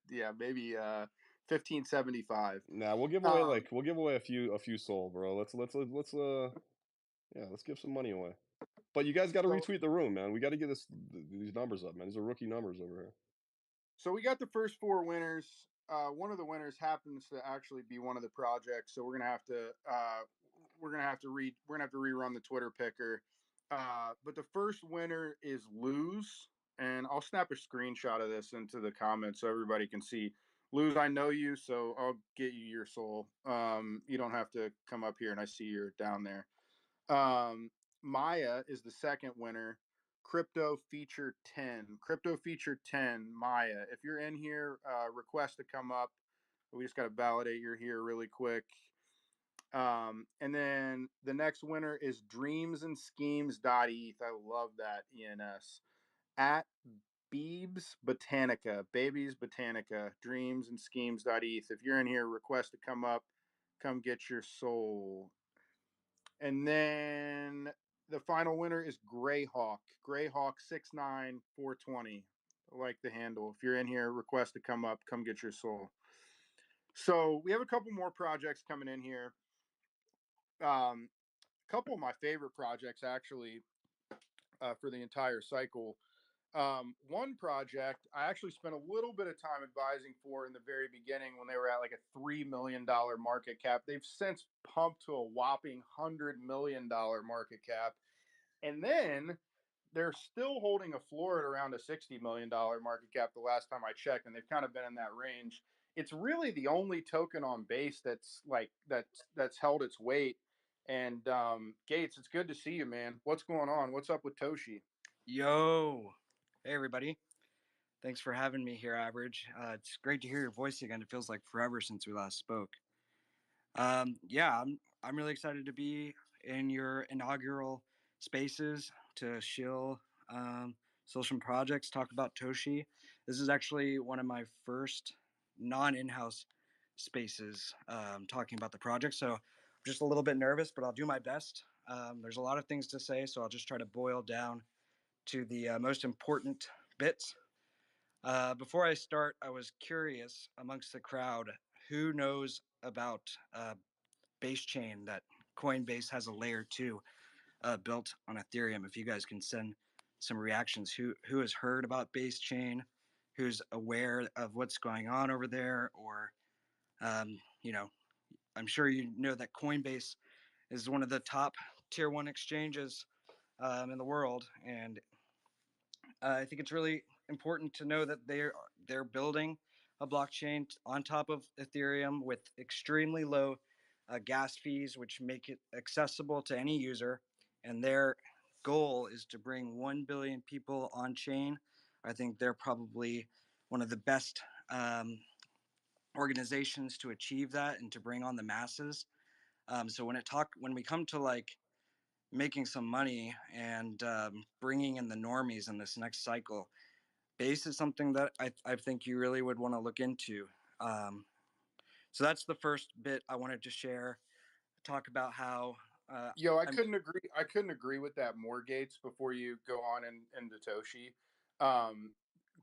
yeah, maybe 1575. Nah, we'll give away Um, like we'll give away a few soul, bro. Let's yeah, let's give some money away. But you guys got to so retweet the room, man. We got to get these numbers up, man. These are rookie numbers over here. So we got the first four winners. One of the winners happens to actually be one of the projects, so we're gonna have to rerun the Twitter picker. But the first winner is Lose, and I'll snap a screenshot of this into the comments so everybody can see. Lose, I know you, so I'll get you your soul. You don't have to come up here, and I see you're down there. Um, Maya is the second winner. Crypto feature 10. Crypto feature 10, Maya. If you're in here, request to come up. We just got to validate you're here really quick. And then the next winner is dreams and schemes.eth. I love that ENS. At Beebs Botanica, Babies Botanica, dreams and schemes.eth. If you're in here, request to come up. Come get your soul. And then the final winner is Greyhawk. Greyhawk 69420. I like the handle. If you're in here, request to come up, come get your soul. So we have a couple more projects coming in here. A couple of my favorite projects actually for the entire cycle. One project I actually spent a little bit of time advising for in the very beginning when they were at like a $3 million market cap. They've since pumped to a whopping $100 million market cap. And then they're still holding a floor at around a $60 million market cap the last time I checked, and they've kind of been in that range. It's really the only token on base that's held its weight. And Gates, it's good to see you, man. What's going on? What's up with Toshi? Yo, hey everybody. Thanks for having me here, Average. It's great to hear your voice again. It feels like forever since we last spoke. Yeah, I'm really excited to be in your inaugural spaces to shill social projects. Talk about Toshi. This is actually one of my first non-in-house spaces talking about the project. So I'm just a little bit nervous, but I'll do my best. There's a lot of things to say, so I'll just try to boil down to the most important bits. Before I start, I was curious amongst the crowd who knows about base chain that Coinbase has a layer two built on Ethereum. If you guys can send some reactions, who has heard about base chain, who's aware of what's going on over there, or you know, I'm sure you know that Coinbase is one of the top tier one exchanges in the world, and I think it's really important to know that they're building a blockchain on top of Ethereum with extremely low gas fees, which make it accessible to any user. And their goal is to bring 1 billion people on chain. I think they're probably one of the best organizations to achieve that and to bring on the masses. So when we come to like making some money and bringing in the normies in this next cycle, base is something that I think you really would want to look into. Um, so that's the first bit I wanted to share. Talk about how Yo, I I'm. couldn't agree. I couldn't agree with that more, Gates. Before you go on into Toshi,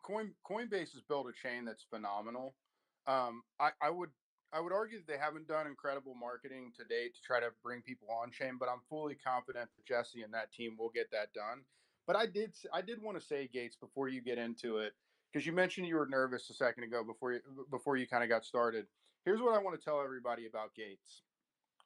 Coinbase has built a chain that's phenomenal. I would argue that they haven't done incredible marketing to date to try to bring people on chain, but I'm fully confident that Jesse and that team will get that done. But I did want to say, Gates, before you get into it, because you mentioned you were nervous a second ago before you kind of got started. Here's what I want to tell everybody about Gates.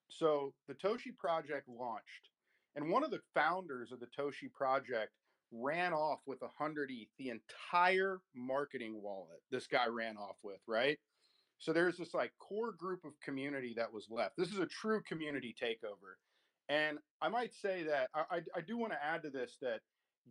So the Toshi project launched, and one of the founders of the Toshi project ran off with 100 ETH, the entire marketing wallet this guy ran off with, right? So there's this like core group of community that was left. This is a true community takeover. And I might say that I do want to add to this that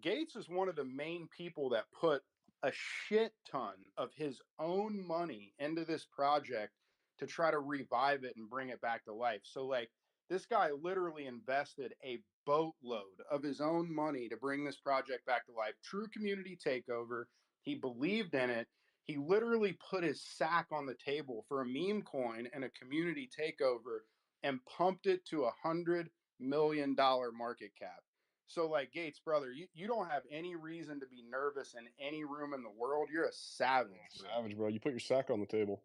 Gates is one of the main people that put a shit ton of his own money into this project to try to revive it and bring it back to life. So, like, this guy literally invested a boatload of his own money to bring this project back to life. True community takeover. He believed in it. He literally put his sack on the table for a meme coin and a community takeover and pumped it to $100 million market cap. So, like, Gates, brother, you don't have any reason to be nervous in any room in the world. You're a savage, bro. Savage, bro. You put your sack on the table.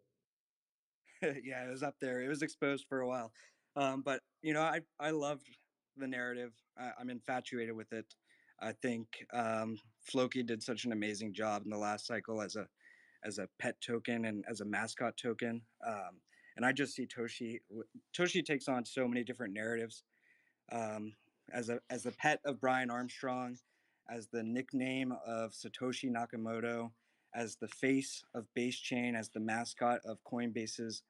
Yeah, it was up there. It was exposed for a while, but I loved the narrative. I'm infatuated with it. I think Floki did such an amazing job in the last cycle as a pet token and as a mascot token. And I just see Toshi takes on so many different narratives, as the pet of Brian Armstrong, as the nickname of Satoshi Nakamoto, as the face of Base Chain, as the mascot of Coinbase's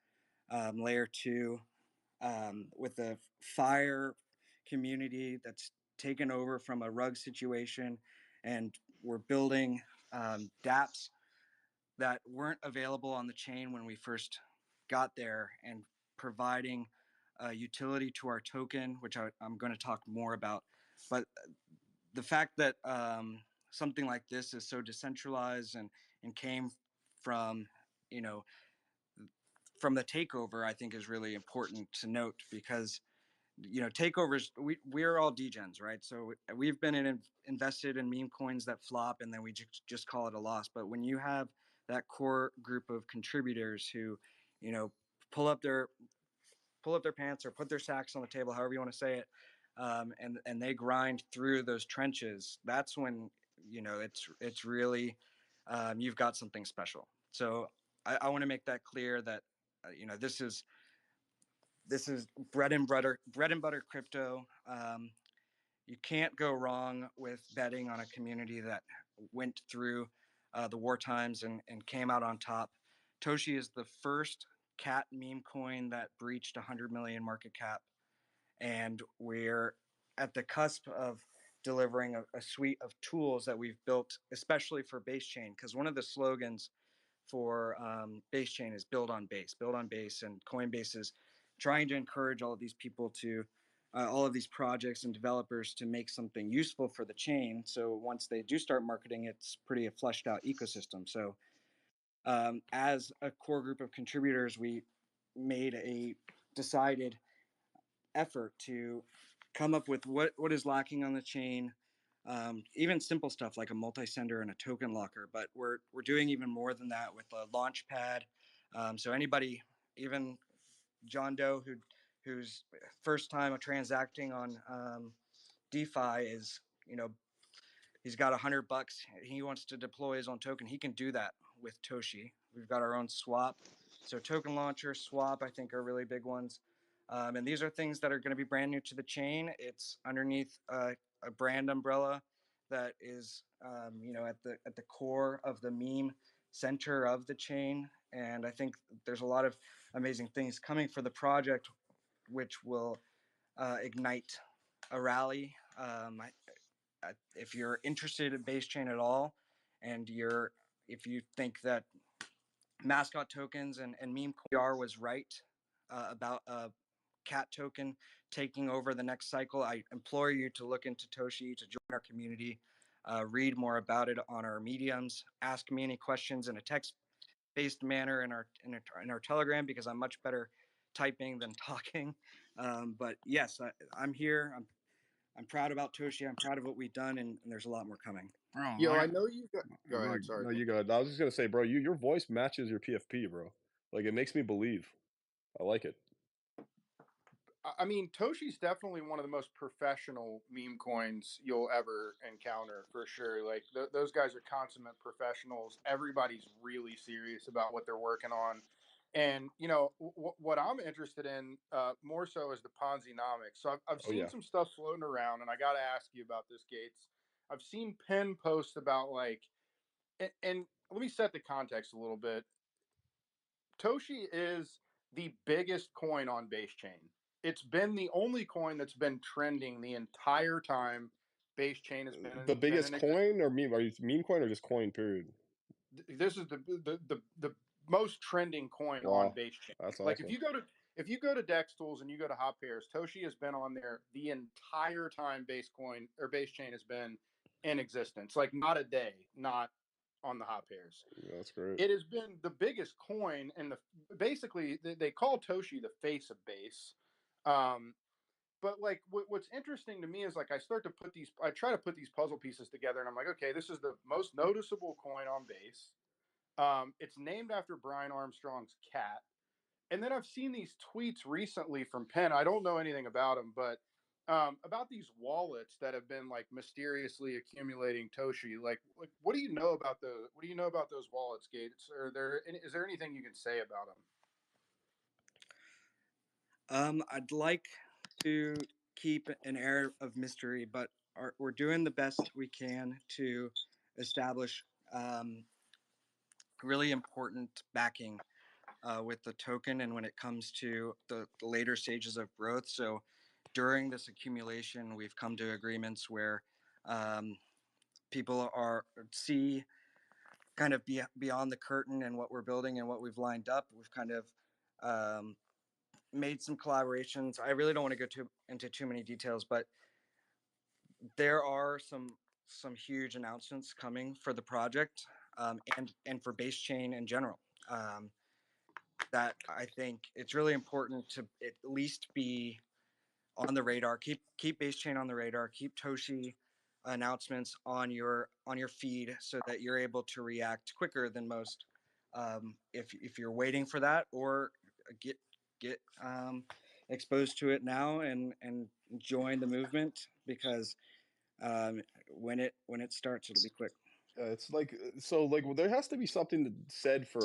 layer two, with the fire community that's taken over from a rug situation, and we're building DApps that weren't available on the chain when we first got there, and providing utility to our token, which I'm going to talk more about. But the fact that something like this is so decentralized and came from, you know, from the takeover, I think is really important to note, because takeovers, we're all degens, right? So we've been invested in meme coins that flop, and then we just call it a loss. But when you have that core group of contributors who you know pull up their pants or put their sacks on the table, however you want to say it, and they grind through those trenches, that's when it's really, you've got something special. So I want to make that clear that this is bread and butter crypto. You can't go wrong with betting on a community that went through the war times and came out on top. Toshi is the first cat meme coin that breached 100 million market cap, and we're at the cusp of delivering a suite of tools that we've built especially for base chain, because one of the slogans for base chain is build on base, and Coinbase is trying to encourage all of these people to all of these projects and developers to make something useful for the chain. So once they do start marketing, it's pretty a fleshed out ecosystem. So as a core group of contributors, we made a decided effort to come up with what is lacking on the chain. Even simple stuff like a multi-sender and a token locker, but we're doing even more than that with a launch pad. So anybody, even John Doe, who's first time transacting on DeFi, is, you know, he's got $100, he wants to deploy his own token, he can do that with Toshi. We've got our own swap. So token launcher, swap, I think, are really big ones. And these are things that are going to be brand new to the chain. It's underneath a brand umbrella that is, at the core of the meme center of the chain. And I think there's a lot of amazing things coming for the project, which will ignite a rally. If you're interested in base chain at all, and if you think that mascot tokens and meme PR was right about a cat token taking over the next cycle, I implore you to look into Toshi, to join our community, read more about it on our mediums, ask me any questions in a text-based manner in our Telegram, because I'm much better typing than talking. But yes, I'm here. I'm proud about Toshi. I'm proud of what we've done, and there's a lot more coming. Bro, Yo, I know you got. Go no, ahead. Sorry. no, you got. I was just gonna say, bro, your voice matches your PFP, bro. Like it makes me believe. I like it. I mean, Toshi's definitely one of the most professional meme coins you'll ever encounter, for sure. Like those guys are consummate professionals. Everybody's really serious about what they're working on, and what I'm interested in more so is the Ponzi-nomics. So I've Oh seen yeah, some stuff floating around, and I got to ask you about this, Gates. I've seen Penn post about like, and let me set the context a little bit. Toshi is the biggest coin on base chain. It's been the only coin that's been trending the entire time base chain has the been biggest in existence. coin or meme? Are you meme coin or just coin? Period. This is the most trending coin on Wow, base chain. that's Like awesome. if you go to Dex Tools and you go to Hot Pairs, Toshi has been on there the entire time base coin or base chain has been in existence. Like not a day, not on the Hot Pairs. Yeah, that's great. It has been the biggest coin, and basically they call Toshi the face of base. Um, but like what's interesting to me is like I try to put these puzzle pieces together, and I'm like, okay, this is the most noticeable coin on base. It's named after Brian Armstrong's cat. And then I've seen these tweets recently from Penn. I don't know anything about them, but about these wallets that have been like mysteriously accumulating Toshi. Like, what do you know about what do you know about those wallets, Gates? Is there anything you can say about them? I'd like to keep an air of mystery, but we're doing the best we can to establish really important backing with the token, and when it comes to the later stages of growth. So during this accumulation, we've come to agreements where people are see kind of beyond the curtain and what we're building and what we've lined up. We've kind of um, made some collaborations. I really don't want to go into too many details, but there are some huge announcements coming for the project, and for base chain in general. That I think it's really important to at least be on the radar. Keep base chain on the radar. Keep Toshi announcements on your feed so that you're able to react quicker than most. If you're waiting for that, or get exposed to it now and join the movement, because when it starts, it'll be quick. It's like so like well, there has to be something said for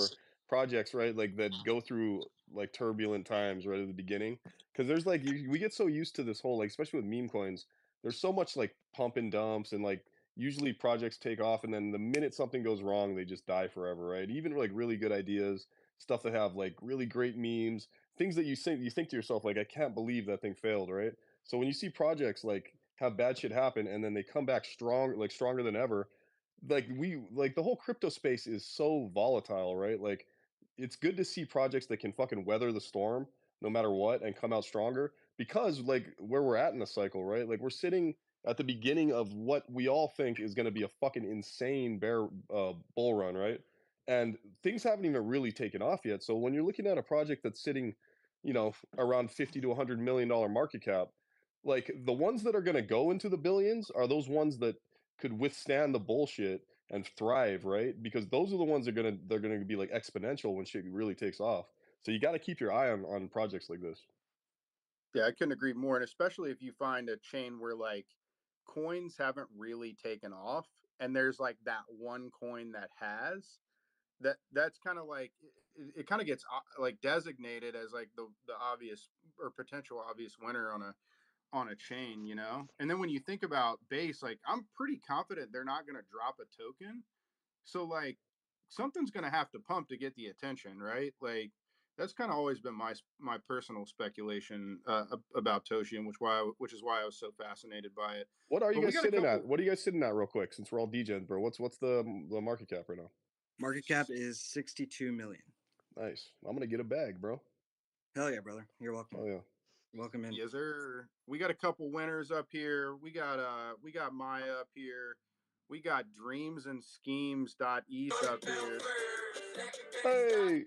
projects, right? Like that go through like turbulent times right at the beginning. Because there's like we get so used to this whole like especially with meme coins, there's so much like pump and dumps and like usually projects take off and then the minute something goes wrong, they just die forever, right? Even like really good ideas, stuff that have like really great memes, things that you think to yourself like I can't believe that thing failed, right? So when you see projects like have bad shit happen, and then they come back strong, like stronger than ever. Like the whole crypto space is so volatile, right? Like it's good to see projects that can fucking weather the storm no matter what and come out stronger because like where we're at in the cycle, right? Like we're sitting at the beginning of what we all think is going to be a fucking insane bear bull run, right? And things haven't even really taken off yet. So when you're looking at a project that's sitting, around 50 to 100 million dollar market cap, like the ones that are going to go into the billions are those ones that could withstand the bullshit and thrive, right? Because those are the ones that they're gonna be like exponential when shit really takes off. So you got to keep your eye on projects like this. Yeah, I couldn't agree more. And especially if you find a chain where like coins haven't really taken off and there's like that one coin that has, that's kind of like it kind of gets like designated as like the obvious or potential obvious winner on a chain, you know? And then when you think about base, like I'm pretty confident they're not going to drop a token. So like something's going to have to pump to get the attention, right? Like that's kind of always been my personal speculation about Toshi, and which is why I was so fascinated by it. What are you But we guys got a sitting at? couple. What are you guys sitting at, real quick? Since we're all DJs, bro. What's the market cap right now? Market cap is 62 million. Nice. I'm gonna get a bag, bro. Hell yeah, brother. You're welcome. Oh yeah. Welcome in. Yes, sir. We got a couple winners up here. We got Maya up here. We got dreams and schemes.eth up here. Hey,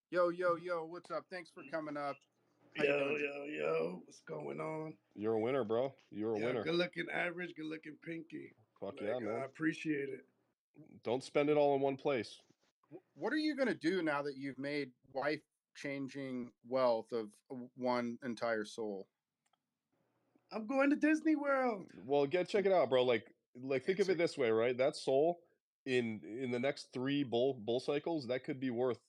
Yo, yo, yo, what's up? Thanks for coming up. How you Yo, doing, Dream? yo, yo, what's going on? you're a winner, bro. You're a Yeah, winner. good looking average, good looking pinky. Fuck yeah, Like, I man. appreciate it. Don't spend it all in one place. What are you going to do now that you've made life changing wealth of one entire soul? I'm going to Disney World. Well, check it out, bro. Like think of it Fancy. this way, right? That soul in the next three bull cycles, that could be worth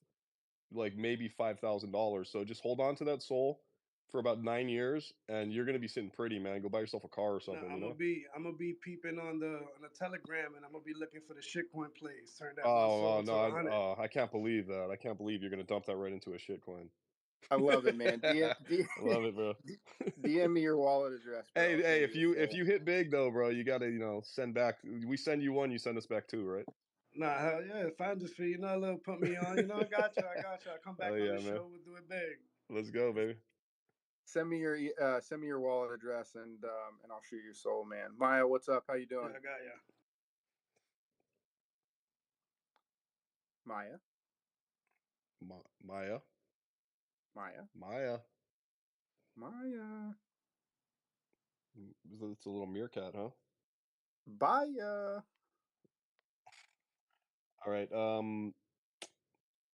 like maybe $5,000. So just hold on to that soul for about 9 years, and you're gonna be sitting pretty, man. Go buy yourself a car or Now something, you know? I'm gonna be peeping on the Telegram, and I'm gonna be looking for the shitcoin plays. Turn that one Oh, soul no, to 100. I can't believe that. I can't believe you're gonna dump that right into a shit coin. I love it, man. Love it, bro. DM me your wallet address, bro. I'll Hey, send you a if soul. you hit big though, bro, you gotta send back. We send you one, you send us back two, right? Nah, hell yeah. If I just feel, a little put me on, I got you, I got you. I come Oh back on yeah, the man. show, we'll do it big. Let's go, baby. Send me your wallet address and I'll shoot your soul, man. Maya, what's up? How you Yeah, doing? I got you. Maya, Maya, Maya, Maya. Maya, It's a little meerkat, huh? Baya. All right.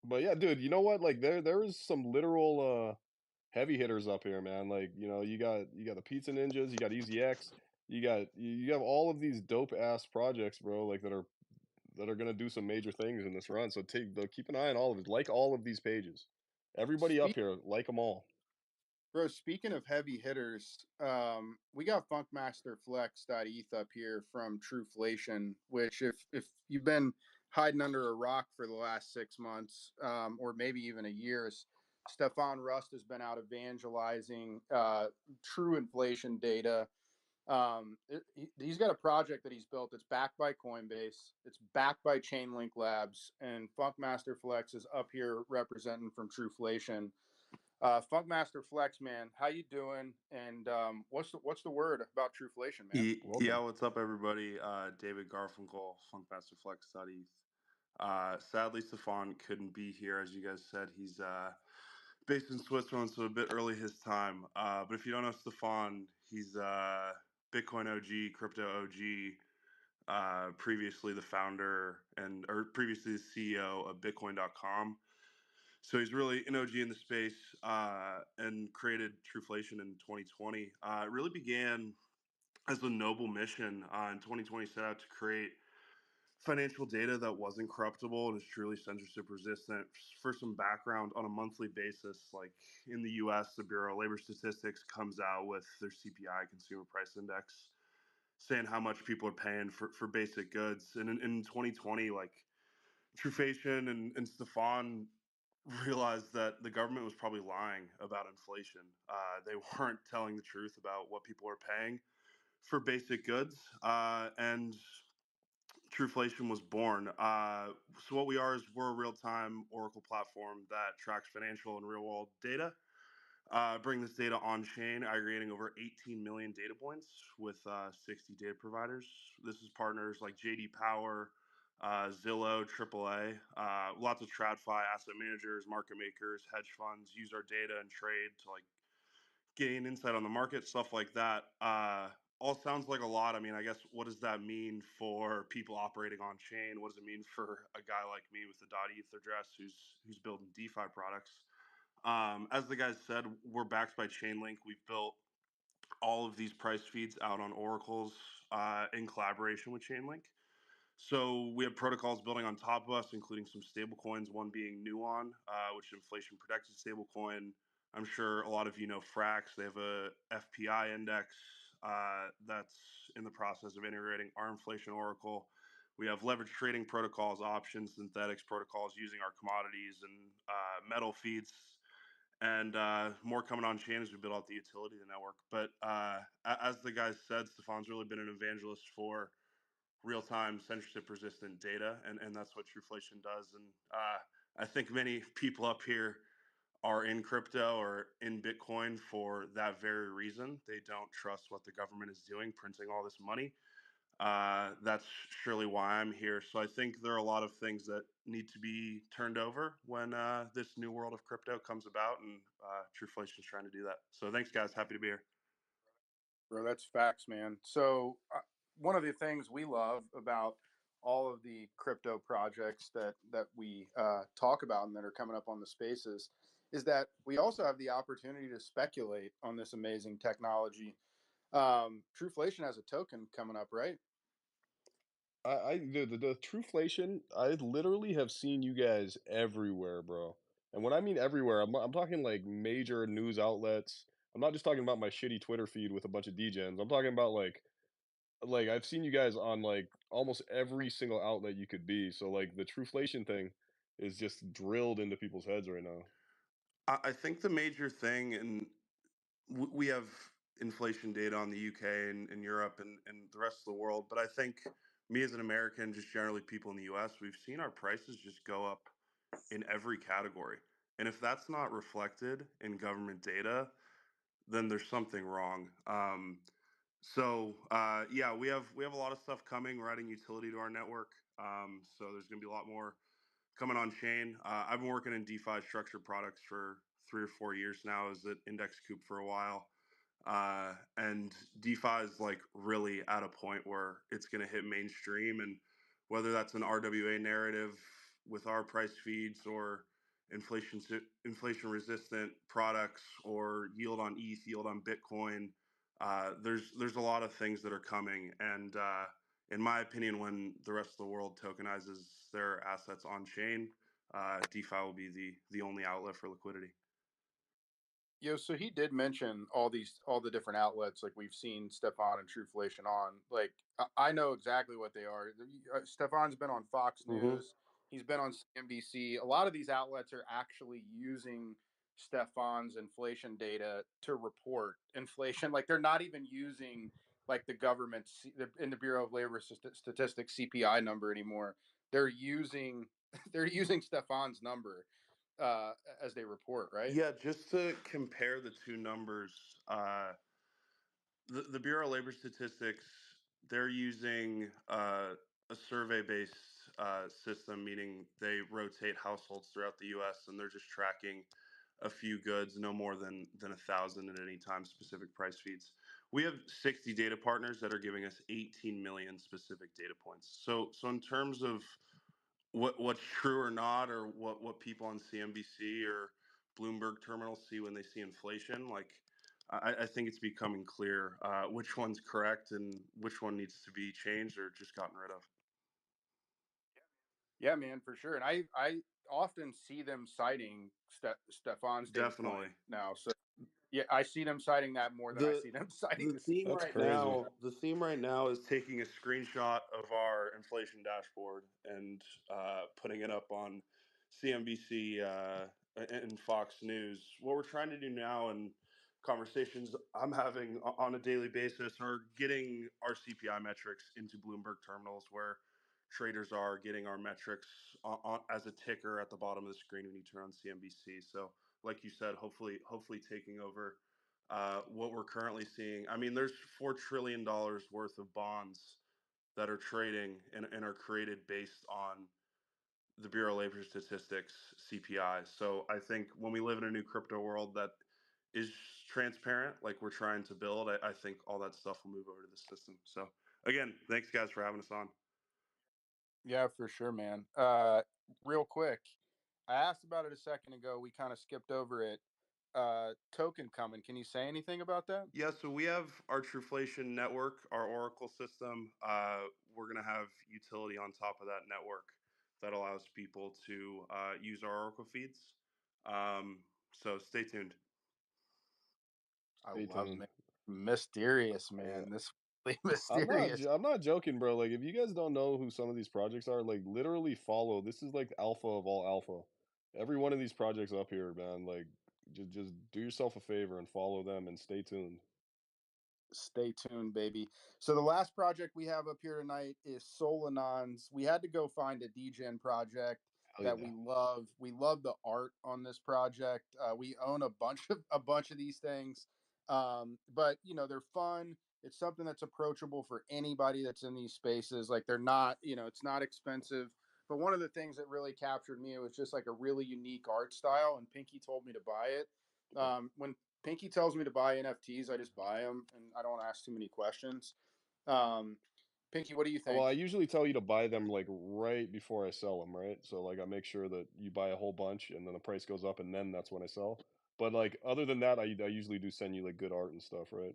But yeah, dude, you know what? Like there is some literal heavy hitters up here, man. Like, you got the Pizza Ninjas, you got Easy X, you have all of these dope ass projects, bro, like that are gonna do some major things in this run. So keep an eye on all of it. Like all of these pages. Everybody up Speak, here, like them all. bro. Speaking of heavy hitters, we got funkmasterflex.eth up here from Trueflation. Which, if you've been hiding under a rock for the last 6 months, or maybe even a year, Stefan Rust has been out evangelizing true inflation data. He's got a project that he's built that's backed by Coinbase, it's backed by Chainlink Labs, and Funkmaster Flex is up here representing from Trueflation. Funkmaster Flex, man, how you doing? And what's the word about Trueflation, man? Yeah, Welcome. what's up, everybody? David Garfinkel, Funkmaster Flex Studies. Sadly, Stefan couldn't be here, as you guys said. He's based in Switzerland, so a bit early his time. But if you don't know Stefan, he's Bitcoin OG, crypto OG. Previously the founder or previously the CEO of Bitcoin.com. So he's really an OG in the space and created Trueflation in 2020. It really began as a noble mission in 2020, set out to create financial data that wasn't corruptible and is truly censorship resistant. For some background, on a monthly basis, like in the US, the Bureau of Labor Statistics comes out with their CPI, Consumer Price Index, saying how much people are paying for basic goods. And in 2020, like Trufation and Stefan realized that the government was probably lying about inflation. They weren't telling the truth about what people are paying for basic goods, and Trueflation was born. So what we are is we're a real-time Oracle platform that tracks financial and real-world data. Bring this data on chain, aggregating over 18 million data points with 60 data providers. This is partners like JD Power, Zillow, AAA. Lots of TradFi asset managers, market makers, hedge funds use our data and trade to like gain insight on the market, stuff like that. All sounds like a lot. I mean, I guess what does that mean for people operating on chain? What does it mean for a guy like me with the .eth address who's building DeFi products? As the guys said, we're backed by Chainlink. We've built all of these price feeds out on Oracle's in collaboration with Chainlink. So we have protocols building on top of us, including some stable coins, one being Nuon, which is inflation protected stablecoin. I'm sure a lot of you know Frax. They have a FPI index that's in the process of integrating our inflation oracle. We have leverage trading protocols, options, synthetics protocols using our commodities and metal feeds, and more coming on chain as we build out the utility of the network. But as the guys said, Stefan's really been an evangelist for real-time censorship resistant data, and that's what Trueflation does. And I think many people up here are in crypto or in Bitcoin for that very reason. They don't trust what the government is doing, printing all this money. That's surely why I'm here. So I think there are a lot of things that need to be turned over when this new world of crypto comes about, and Trueflation is trying to do that. So thanks, guys. Happy to be here. Bro, that's facts, man. So one of the things we love about all of the crypto projects that we talk about and that are coming up on the spaces is that we also have the opportunity to speculate on this amazing technology. Trueflation has a token coming up, right? The Trueflation, I literally have seen you guys everywhere, bro. And when I mean everywhere, I'm talking like major news outlets. I'm not just talking about my shitty Twitter feed with a bunch of degens. I'm talking about like I've seen you guys on like almost every single outlet you could be. So like the Trueflation thing is just drilled into people's heads right now. I think the major thing, and we have inflation data on the UK and Europe and the rest of the world, but I think me as an American, just generally people in the US, we've seen our prices just go up in every category. And if that's not reflected in government data, then there's something wrong. Yeah, we have a lot of stuff coming. We're adding utility to our network. So there's going to be a lot more coming on chain. I've been working in DeFi structured products for 3 or 4 years now. I was at Index Coop for a while. And DeFi is like really at a point where it's going to hit mainstream, and whether that's an RWA narrative with our price feeds or inflation resistant products or yield on ETH, yield on Bitcoin, there's a lot of things that are coming, and in my opinion, when the rest of the world tokenizes their assets on chain, DeFi will be the only outlet for liquidity. Yo, so he did mention all the different outlets like we've seen Stefan and Trueflation on. Like I know exactly what they are. Stefan's been on Fox Mm-hmm. News. He's been on CNBC. A lot of these outlets are actually using Stefan's inflation data to report inflation. Like they're not even using like the government in the Bureau of Labor Statistics CPI number anymore. They're using they're using Stefan's number as they report, right? Yeah, just to compare the two numbers, the Bureau of Labor Statistics, they're using a survey-based system, meaning they rotate households throughout the U.S. and they're just tracking a few goods, no more than 1,000 at any time, specific price feeds. We have 60 data partners that are giving us 18 million specific data points. So in terms of what's true or not, or what people on CNBC or Bloomberg terminals see when they see inflation, like I think it's becoming clear which one's correct and which one needs to be changed or just gotten rid of. Yeah, man, for sure. And I often see them citing Stefan's Definitely. stablecoin now. So yeah, I see them citing that more than I The see them citing the the theme That's right crazy. now, the theme right now is taking a screenshot of our inflation dashboard and putting it up on CNBC and Fox News. What we're trying to do now, and conversations I'm having on a daily basis, are getting our CPI metrics into Bloomberg terminals where traders are getting our metrics as a ticker at the bottom of the screen when you turn on CNBC. So, like you said, hopefully taking over what we're currently seeing. I mean, there's $4 trillion worth of bonds that are trading and are created based on the Bureau of Labor Statistics CPI. So I think when we live in a new crypto world that is transparent, like we're trying to build, I think all that stuff will move over to the system. So again, thanks guys for having us on. Yeah, for sure, man. Real quick, I asked about it a second ago. We kind of skipped over it. Token coming. Can you say anything about that? Yeah, so we have our Truflation network, our Oracle system. We're going to have utility on top of that network that allows people to use our Oracle feeds. So stay tuned. I Stay love tuned. mysterious, Yeah. man. This really mysterious. I'm not joking, bro. Like, if you guys don't know who some of these projects are, like, literally follow. This is like alpha of all alpha. Every one of these projects up here, man. Like, just do yourself a favor and follow them and stay tuned. Stay tuned, baby. So the last project we have up here tonight is Solanons. We had to go find a DGen project Hell that yeah. we love. We love the art on this project. We own a bunch of these things, but they're fun. It's something that's approachable for anybody that's in these spaces. Like they're not, it's not expensive. But one of the things that really captured me, it was just like a really unique art style, and Pinky told me to buy it. When Pinky tells me to buy NFTs, I just buy them, and I don't ask too many questions. Um, Pinky, what do you Well, I think? usually tell you to buy them like right before I sell them, right? So like I make sure that you buy a whole bunch and then the price goes up and then that's when I sell. But like other than that, I usually do send you like good art and stuff, right?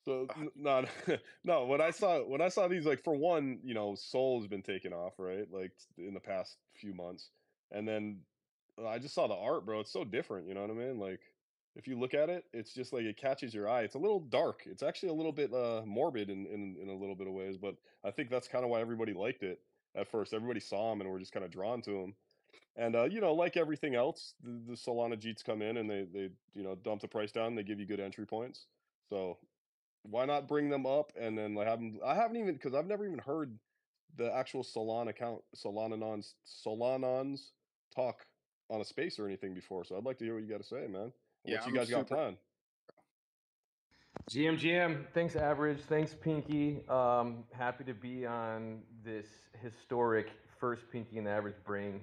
So no, no. When I saw these, like for one, Soul has been taken off, right? Like in the past few months, and then I just saw the art, bro. It's so different. You know what I mean? Like if you look at it, it's just like it catches your eye. It's a little dark. It's actually a little bit morbid in a little bit of ways, but I think that's kind of why everybody liked it at first. Everybody saw him and were just kind of drawn to him. And like everything else, the Solana Jeets come in and they dump the price down. They give you good entry points. So why not bring them up and then like have them? I haven't even because I've never even heard the actual Solanons talk on a space or anything before. So I'd like to hear what you got to say, man, and Yeah, what you I'm guys got super. planned. GM, thanks Average, thanks Pinky. Happy to be on this historic first Pinky and Average Brain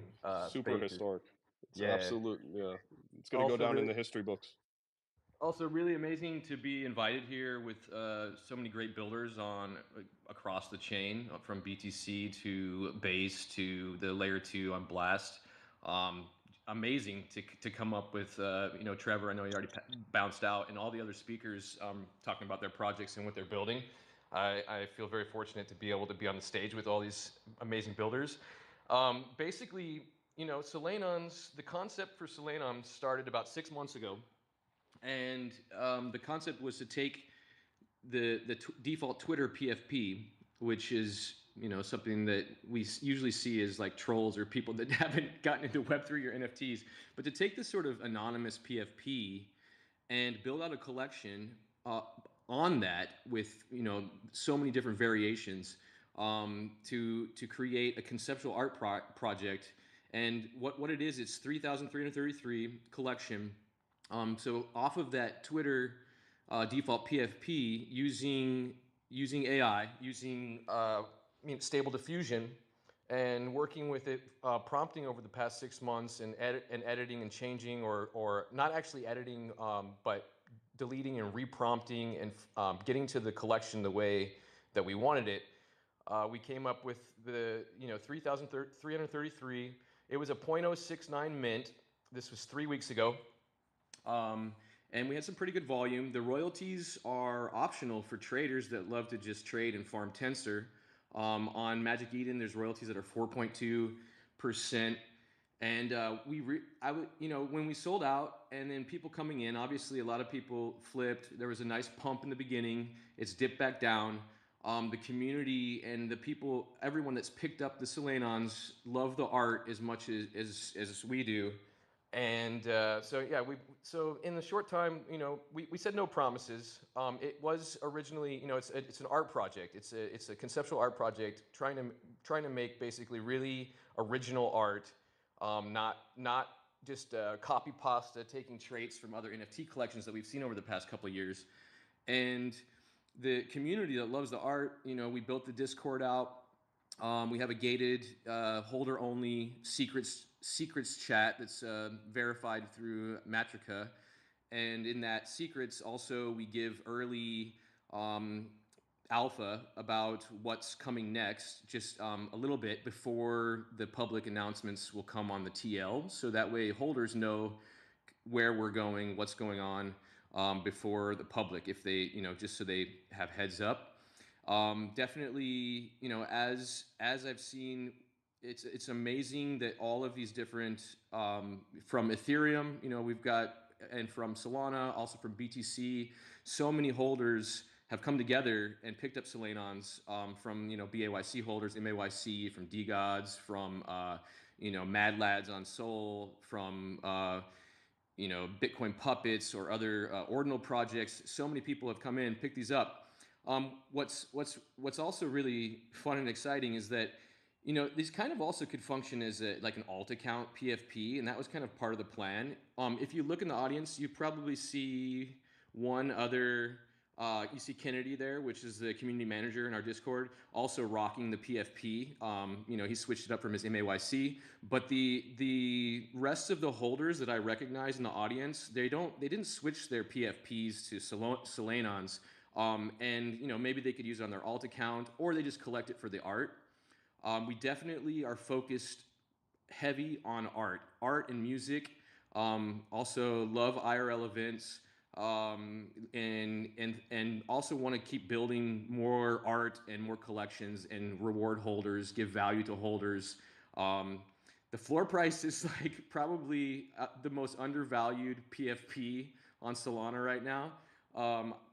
Super spaces. historic. It's Yeah. absolute. Yeah, it's gonna go Also down in the really, history books. Also, really amazing to be invited here with so many great builders on across the chain, from BTC to Base to the Layer 2 on Blast. Amazing to come up with, Trevor, I know he already bounced out, and all the other speakers talking about their projects and what they're building. I feel very fortunate to be able to be on the stage with all these amazing builders. Basically, Solanons, the concept for Solanons started about 6 months ago. And the concept was to take the default Twitter PFP, which is something that we usually see as like trolls or people that haven't gotten into Web3 or NFTs, but to take this sort of anonymous PFP and build out a collection on that with so many different variations, to create a conceptual art project. And what it is, it's 3,333 collection. So off of that Twitter default PFP, using AI, using Stable Diffusion, and working with it, prompting over the past 6 months, and editing and changing, or not actually editing, but deleting and reprompting, and getting to the collection the way that we wanted it. We came up with the 3,333. It was a 0.069 mint. This was 3 weeks ago. And we had some pretty good volume. The royalties are optional for traders that love to just trade and farm Tensor. On Magic Eden, there's royalties that are 4.2%. And when we sold out, and then people coming in, obviously a lot of people flipped. There was a nice pump in the beginning. It's dipped back down. The community and the people, everyone that's picked up the Solenons love the art as much as we do. And so yeah, so in the short time, we said no promises. It was originally, it's an art project. It's a conceptual art project trying to make basically really original art, not just copy pasta taking traits from other NFT collections that we've seen over the past couple of years. And the community that loves the art, we built the Discord out. We have a gated holder only secrets chat that's verified through Matrica, and in that secrets also we give early um, alpha about what's coming next, just a little bit before the public announcements will come on the TL, so that way holders know where we're going, what's going on, before the public, if they, just so they have heads up. Definitely, as I've seen, it's amazing that all of these different, from Ethereum, we've got, and from Solana, also from BTC, so many holders have come together and picked up Solenons, from BAYC holders, MAYC, from DGods, from Mad Lads on Sol, from Bitcoin puppets or other ordinal projects. So many people have come in, picked these up. What's also really fun and exciting is that these kind of also could function as like an alt account PFP, and that was kind of part of the plan. If you look in the audience, you probably see one other. You see Kennedy there, which is the community manager in our Discord, also rocking the PFP. He switched it up from his MAYC. But the rest of the holders that I recognize in the audience, they didn't switch their PFPs to Solenons. And maybe they could use it on their alt account, or they just collect it for the art. We definitely are focused heavy on art and music. Also love IRL events, and also want to keep building more art and more collections and reward holders, give value to holders. Um, the floor price is like probably the most undervalued PFP on Solana right now.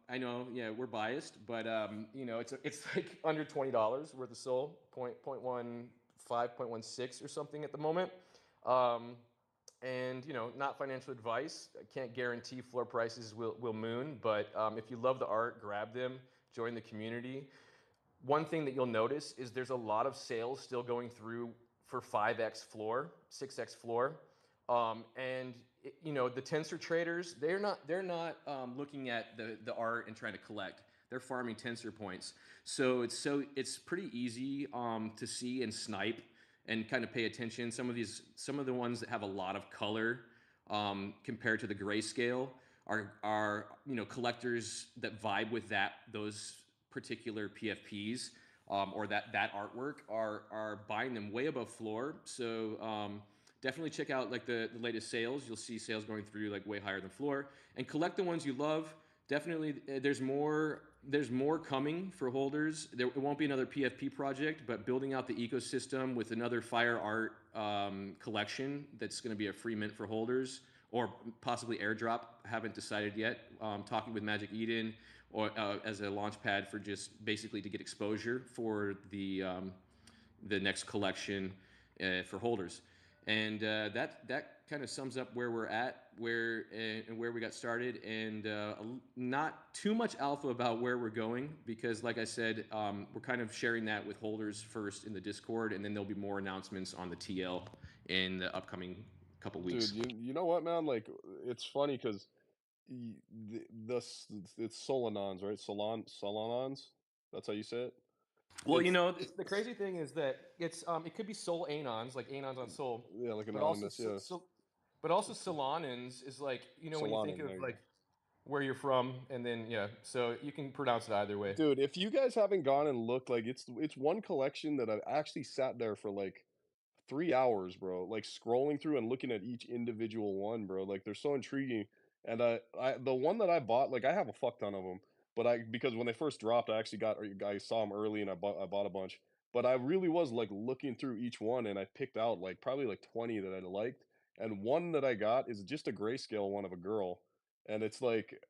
I know, yeah, we're biased, but it's like under $20 worth of SOL, 0.15, 0.16 or something at the moment. Um, and not financial advice. I can't guarantee floor prices will moon, but if you love the art, grab them, join the community. One thing that you'll notice is there's a lot of sales still going through for 5x floor, 6x floor, and the tensor traders, they're not looking at the art and trying to collect. They're farming tensor points. So it's pretty easy to see and snipe and kind of pay attention. Some of the ones that have a lot of color, compared to the grayscale, are collectors that vibe with those particular PFPs, or that artwork, are buying them way above floor. So definitely check out like the latest sales. You'll see sales going through like way higher than floor, and collect the ones you love. Definitely, there's more. There's more coming for holders. It won't be another PFP project, but building out the ecosystem with another fire art collection that's going to be a free mint for holders, or possibly airdrop. Haven't decided yet. Talking with Magic Eden, or as a launch pad for just basically to get exposure for the next collection for holders. And that kind of sums up where we're at, where we got started, and not too much alpha about where we're going, because like I said, we're kind of sharing that with holders first in the Discord, and then there'll be more announcements on the TL in the upcoming couple Dude, weeks. you know what, man? Like, it's funny because it's Solanons, right? Solanons. That's how you say it. Well, It's the crazy thing is that it could be Sol Anons, like Anons on Sol, yeah, like but also anonymous. Yeah, but also Solanins is like, when you think Solanin. of There you go. like where you're from, and then yeah, so you can pronounce it either way. Dude, if you guys haven't gone and looked, like it's one collection that I've actually sat there for like 3 hours, bro. Like scrolling through and looking at each individual one, bro. Like they're so intriguing. And I the one that I bought, like I have a fuck ton of them, but because when they first dropped, I actually I saw them early and I bought a bunch. But I really was like looking through each one, and I picked out like probably like 20 that I liked. And one that I got is just a grayscale one of a girl, and it's like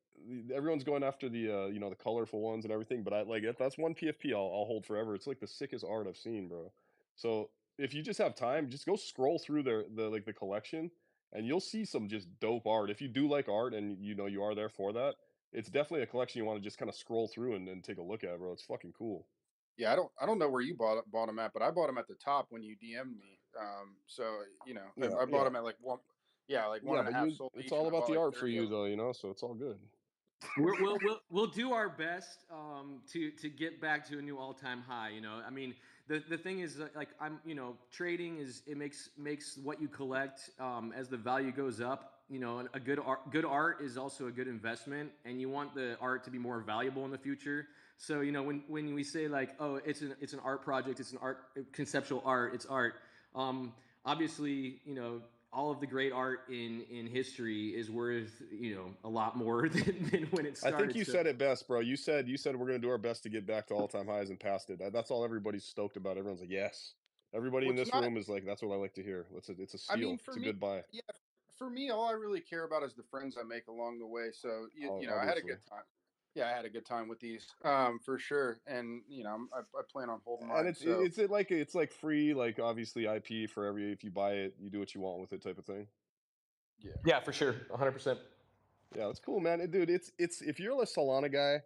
everyone's going after the the colorful ones and everything, but I like if that's one PFP I'll hold forever. It's like the sickest art I've seen, bro. So if you just have time, just go scroll through the collection, and you'll see some just dope art. If you do like art and you are there for that, it's definitely a collection you want to just kind of scroll through and take a look at, bro. It's fucking cool. Yeah, I don't know where you bought them at, but I bought them at the top when you DM'd me. So Yeah, I bought yeah, them at like one, yeah, like one yeah. and a But half you, sold it's each, and all I about bought the like art for 30 of you, them. though. So it's all good. We'll do our best to get back to a new all time high. I mean, the thing is like I'm trading is it makes what you collect as the value goes up. And a good art is also a good investment, and you want the art to be more valuable in the future. So when we say like, oh, it's an art project, it's an art conceptual art, it's art. Obviously, all of the great art in history is worth a lot more than when it I think started. you So said it best, bro. You said we're gonna do our best to get back to all-time highs and past it. That's all everybody's stoked about. Everyone's like, yes. Everybody Well, in it's this not. room is like, that's what I like to hear. It's a I mean, steal. for It's a me, good buy. yeah, for me, all I really care about is the friends I make along the way. So I had a Obviously. good time. Yeah, I had a good time with these, for sure. And I plan on holding And mine. it's So it's it like it's like free, like obviously IP for every if you buy it, you do what you want with it type of thing. yeah, yeah, for sure, 100%. Yeah, that's cool, man. Dude, it's if you're a Solana guy,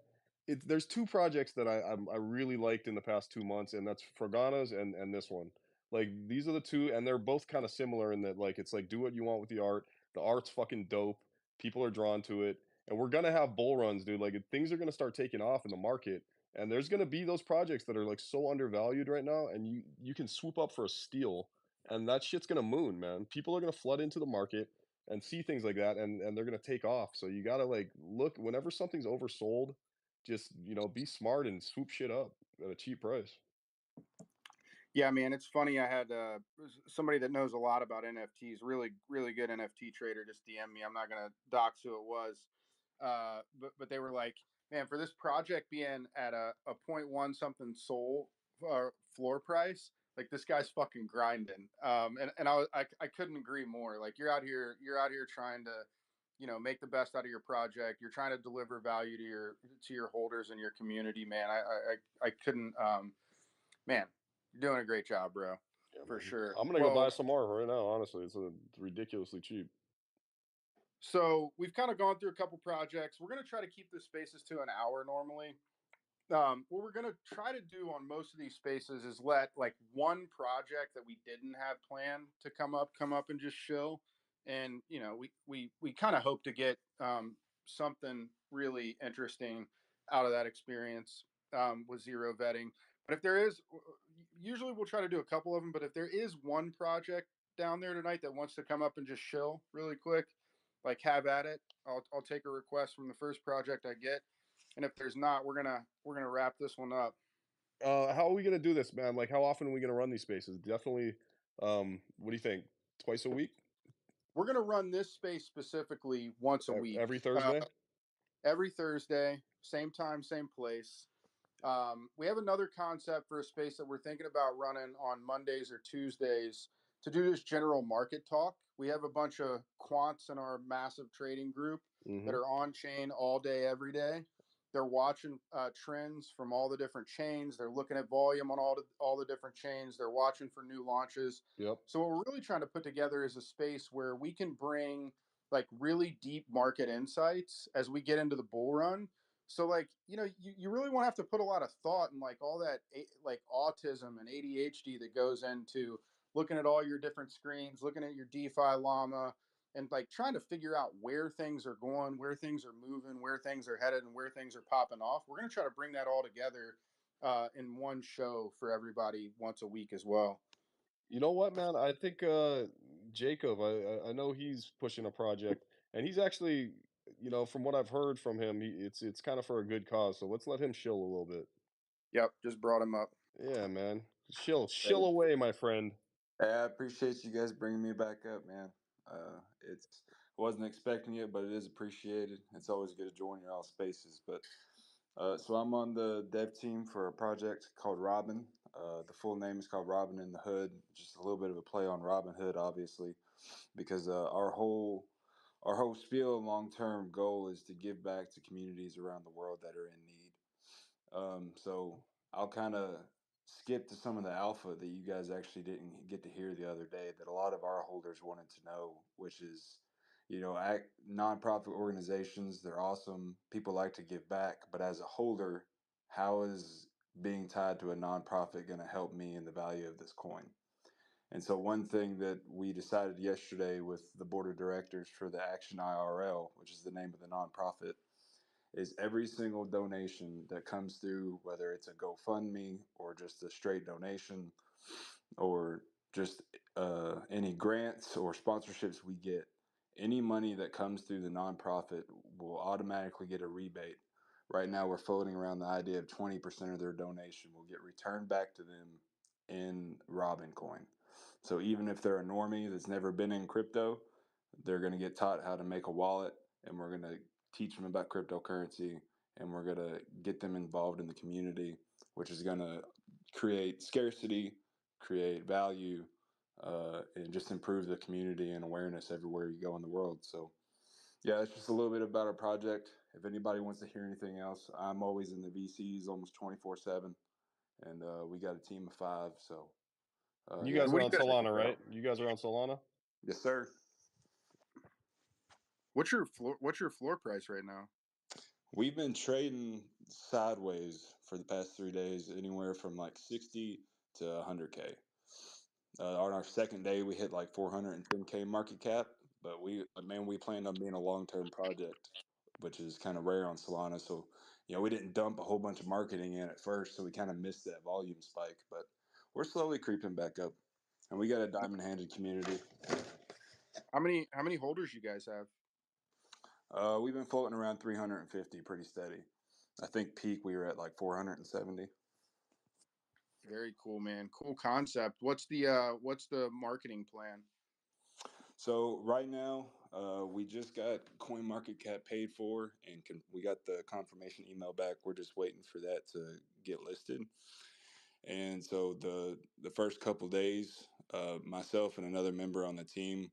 there's two projects that I really liked in the past 2 months, and that's Fragana's and this one. Like these are the two, and they're both kind of similar in that like it's like do what you want with the art. The art's fucking dope. People are drawn to it, and we're gonna have bull runs, dude. Like things are gonna start taking off in the market, and there's gonna be those projects that are like so undervalued right now, and you can swoop up for a steal, and that shit's gonna moon, man. People are gonna flood into the market and see things like that and they're going to take off. So you got to like look whenever something's oversold, just, be smart and swoop shit up at a cheap price. yeah, man, it's funny. I had somebody that knows a lot about NFTs, really, really good NFT trader, just DM me. I'm not gonna dox who it was, but they were like, man, for this project being at a point one something soul floor price, like this guy's fucking grinding. And I couldn't agree more. Like you're out here trying to, make the best out of your project. You're trying to deliver value to your holders and your community, man. I couldn't. Man, you're doing a great job, bro, Yeah, for man. sure. I'm gonna go buy Well, some more right now. Honestly, it's ridiculously cheap. so we've kind of gone through a couple projects. We're going to try to keep the spaces to an hour normally. What we're going to try to do on most of these spaces is let like one project that we didn't have planned to come up and just chill. And we kind of hope to get something really interesting out of that experience with zero vetting. But if there is, usually we'll try to do a couple of them. But if there is one project down there tonight that wants to come up and just chill really quick, like have at it. I'll take a request from the first project I get, and if there's not, we're gonna wrap this one up. How are we gonna do this, man? Like, how often are we gonna run these spaces? Definitely. What do you think? Twice a week? We're gonna run this space specifically once a week, Every Thursday? every Thursday, same time, same place. We have another concept for a space that we're thinking about running on Mondays or Tuesdays to do this general market talk. We have a bunch of quants in our massive trading group that Mm-hmm. are on chain all day, every day. They're watching trends from all the different chains. They're looking at volume on all the different chains. They're watching for new launches. Yep. So what we're really trying to put together is a space where we can bring like really deep market insights as we get into the bull run. So like you really won't have to put a lot of thought and like all that like autism and ADHD that goes into looking at all your different screens, looking at your DeFi llama, and like trying to figure out where things are going, where things are moving, where things are headed, and where things are popping off. We're going to try to bring that all together in one show for everybody once a week as well. You know what, man? I think Jacob. I know he's pushing a project, and he's actually, from what I've heard from him, it's kind of for a good cause. So let's let him shill a little bit. Yep, just brought him up. Yeah, man. Shill Hey, away, my friend. I appreciate you guys bringing me back up, man. It's I wasn't expecting it, but it is appreciated. It's always good to join your all spaces. But so I'm on the dev team for a project called Robin. The full name is called Robin in the Hood. Just a little bit of a play on Robin Hood, obviously, because our our whole spiel and long term goal is to give back to communities around the world that are in need. So I'll kind of skip to some of the alpha that you guys actually didn't get to hear the other day that a lot of our holders wanted to know, which is, nonprofit organizations, they're awesome. People like to give back, but as a holder, how is being tied to a nonprofit going to help me in the value of this coin? And so, one thing that we decided yesterday with the board of directors for the Action IRL, which is the name of the nonprofit, is every single donation that comes through, whether it's a GoFundMe or just a straight donation or just any grants or sponsorships we get, any money that comes through the nonprofit will automatically get a rebate. Right now, we're floating around the idea of 20% of their donation will get returned back to them in Robin coin. So even if they're a normie that's never been in crypto, they're going to get taught how to make a wallet, and we're going to teach them about cryptocurrency, and we're going to get them involved in the community, which is going to create scarcity, create value, and just improve the community and awareness everywhere you go in the world. So, yeah, it's just a little bit about our project. If anybody wants to hear anything else, I'm always in the VCs almost 24/7, and we got a team of 5. So, You yeah, guys What are do on you guys? check us Solana, right? out. You guys are on Solana? Yes, sir. What's your floor price right now? We've been trading sideways for the past 3 days, anywhere from like 60 to 100K. On our second day, we hit like 410K market cap, but we planned on being a long term project, which is kind of rare on Solana. So, we didn't dump a whole bunch of marketing in at first, so we kind of missed that volume spike. But we're slowly creeping back up, and we got a diamond handed community. How many holders you guys have? We've been floating around 350, pretty steady. I think peak we were at like 470. Very cool, man. Cool concept. What's the marketing plan? So right now, we just got CoinMarketCap paid for, and we got the confirmation email back. We're just waiting for that to get listed. And so the first couple days, myself and another member on the team,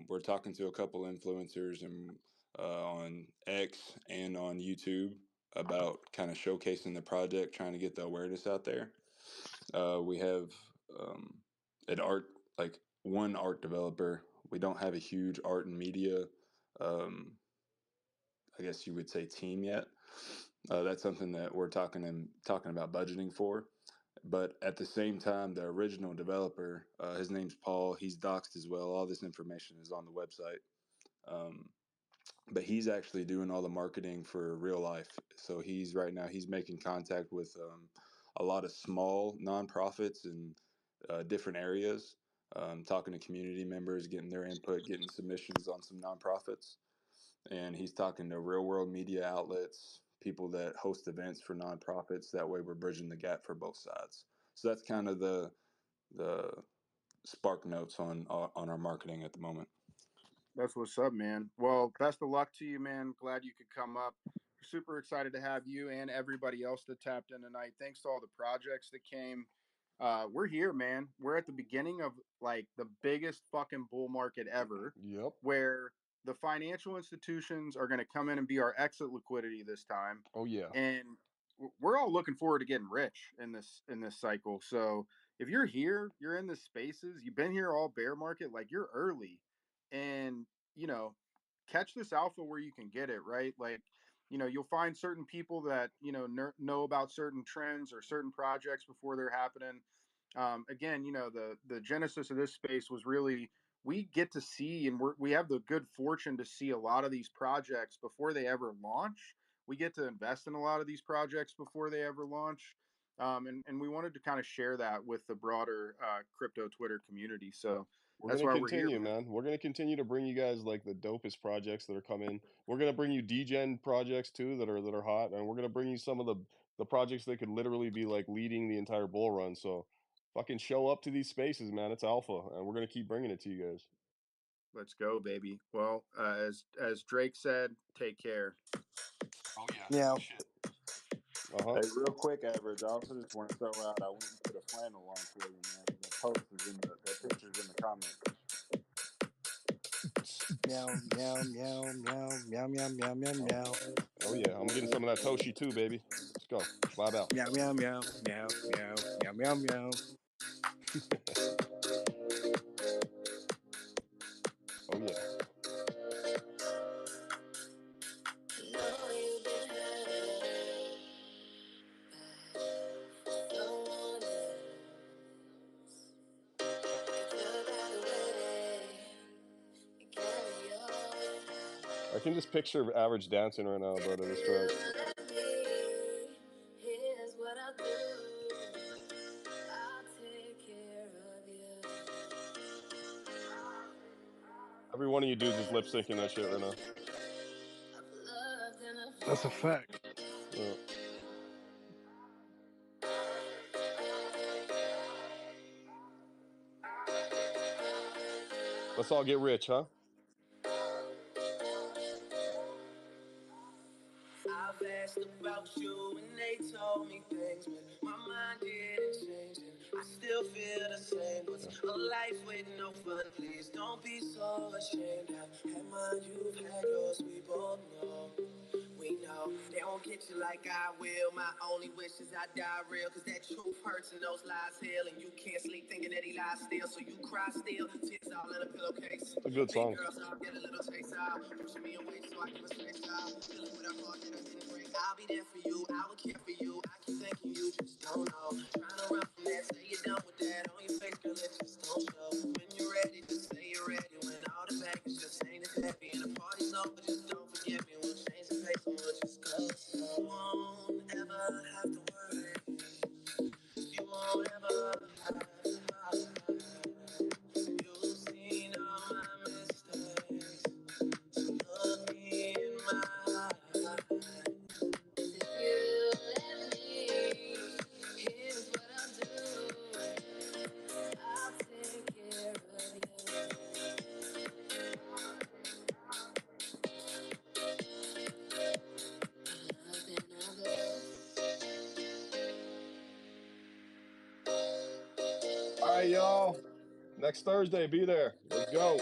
we're talking to a couple influencers and on X and on YouTube about kind of showcasing the project, trying to get the awareness out there. We have an art like one art developer. We don't have a huge art and media, um, I guess you would say, team yet. That's something that we're talking about budgeting for. But at the same time, the original developer, his name's Paul. He's doxed as well. All this information is on the website. Um, but he's actually doing all the marketing for real life. So he's making contact with a lot of small nonprofits in different areas, talking to community members, getting their input, getting submissions on some nonprofits, and he's talking to real world media outlets, people that host events for nonprofits. That way, we're bridging the gap for both sides. So that's kind of the spark notes on our marketing at the moment. That's what's up, man. Well, best of luck to you, man. Glad you could come up. Super excited to have you and everybody else that tapped in tonight. Thanks to all the projects that came. We're here, man. We're at the beginning of like the biggest fucking bull market ever, Yep. where the financial institutions are going to come in and be our exit liquidity this time. Oh yeah. And we're all looking forward to getting rich in this cycle. So if you're here, you're in the spaces, you've been here all bear market, like you're early, and catch this alpha where you can get it, right? Like, you'll find certain people that know about certain trends or certain projects before they're happening. Again, the genesis of this space was really, we get to see, and we have the good fortune to see a lot of these projects before they ever launch. We get to invest in a lot of these projects before they ever launch. And we wanted to kind of share that with the broader crypto Twitter community. So We're that's gonna why we're here, continue, man. man. We're gonna continue to bring you guys like the dopest projects that are coming. We're gonna bring you degen projects too that are hot, and we're gonna bring you some of the projects that could literally be like leading the entire bull run. So fucking show up to these spaces, man. It's alpha, and we're gonna keep bringing it to you guys. Let's go, baby. Well, as Drake said, take care. Oh yeah, Yeah. no shit. Uh-huh. Hey, real quick, average. I also just want to throw out. I went and put a flannel on for you, man. The post is in the pictures in the comments. meow, meow, meow, meow, meow, meow, meow, meow, meow. Oh yeah, I'm getting some of that Toshi too, baby. Let's go. Schwab out. Meow, meow, meow, meow, meow, meow, meow, meow. Oh yeah. I can just picture Average dancing right now, bro, to this track. Here's what I'll do. I'll take care of you. Every one of you dudes is lip syncing that shit right now. I've loved and I've That's a fact. Yeah. Let's all get rich, huh? I've asked about you and they told me things, but my mind didn't change and I still feel the same. What's a life with no fun? Please don't be so ashamed. I've had mine, you've had yours, we both know. We know they don't get you like I will. My only wish is I die real, cause that truth hurts and those lies heal. And you can't sleep thinking that he lies still, so you cry still. Tears all in a pillowcase. It's a good Big song. girls, I'll get a little taste out. Pushing me away so I can respect out. Feeling with a heart that I didn't break. I'll be there for you, I will care for you. I keep thinking you just don't know. Trying to run from that, say you're done with that. On your face, girl, it just don't show. When you're ready, just say you're ready. When all the baggage just ain't as heavy and the party's over, just don't forget me. We'll change the pace and we'll just go slow. You won't ever have to worry. You won't ever have to hide. You've seen all my mistakes. So look me in my eyes. If you let me, here's what I'll do. I'll take care of you. Nothing else. All right, y'all. Next Thursday, be there. Let's go.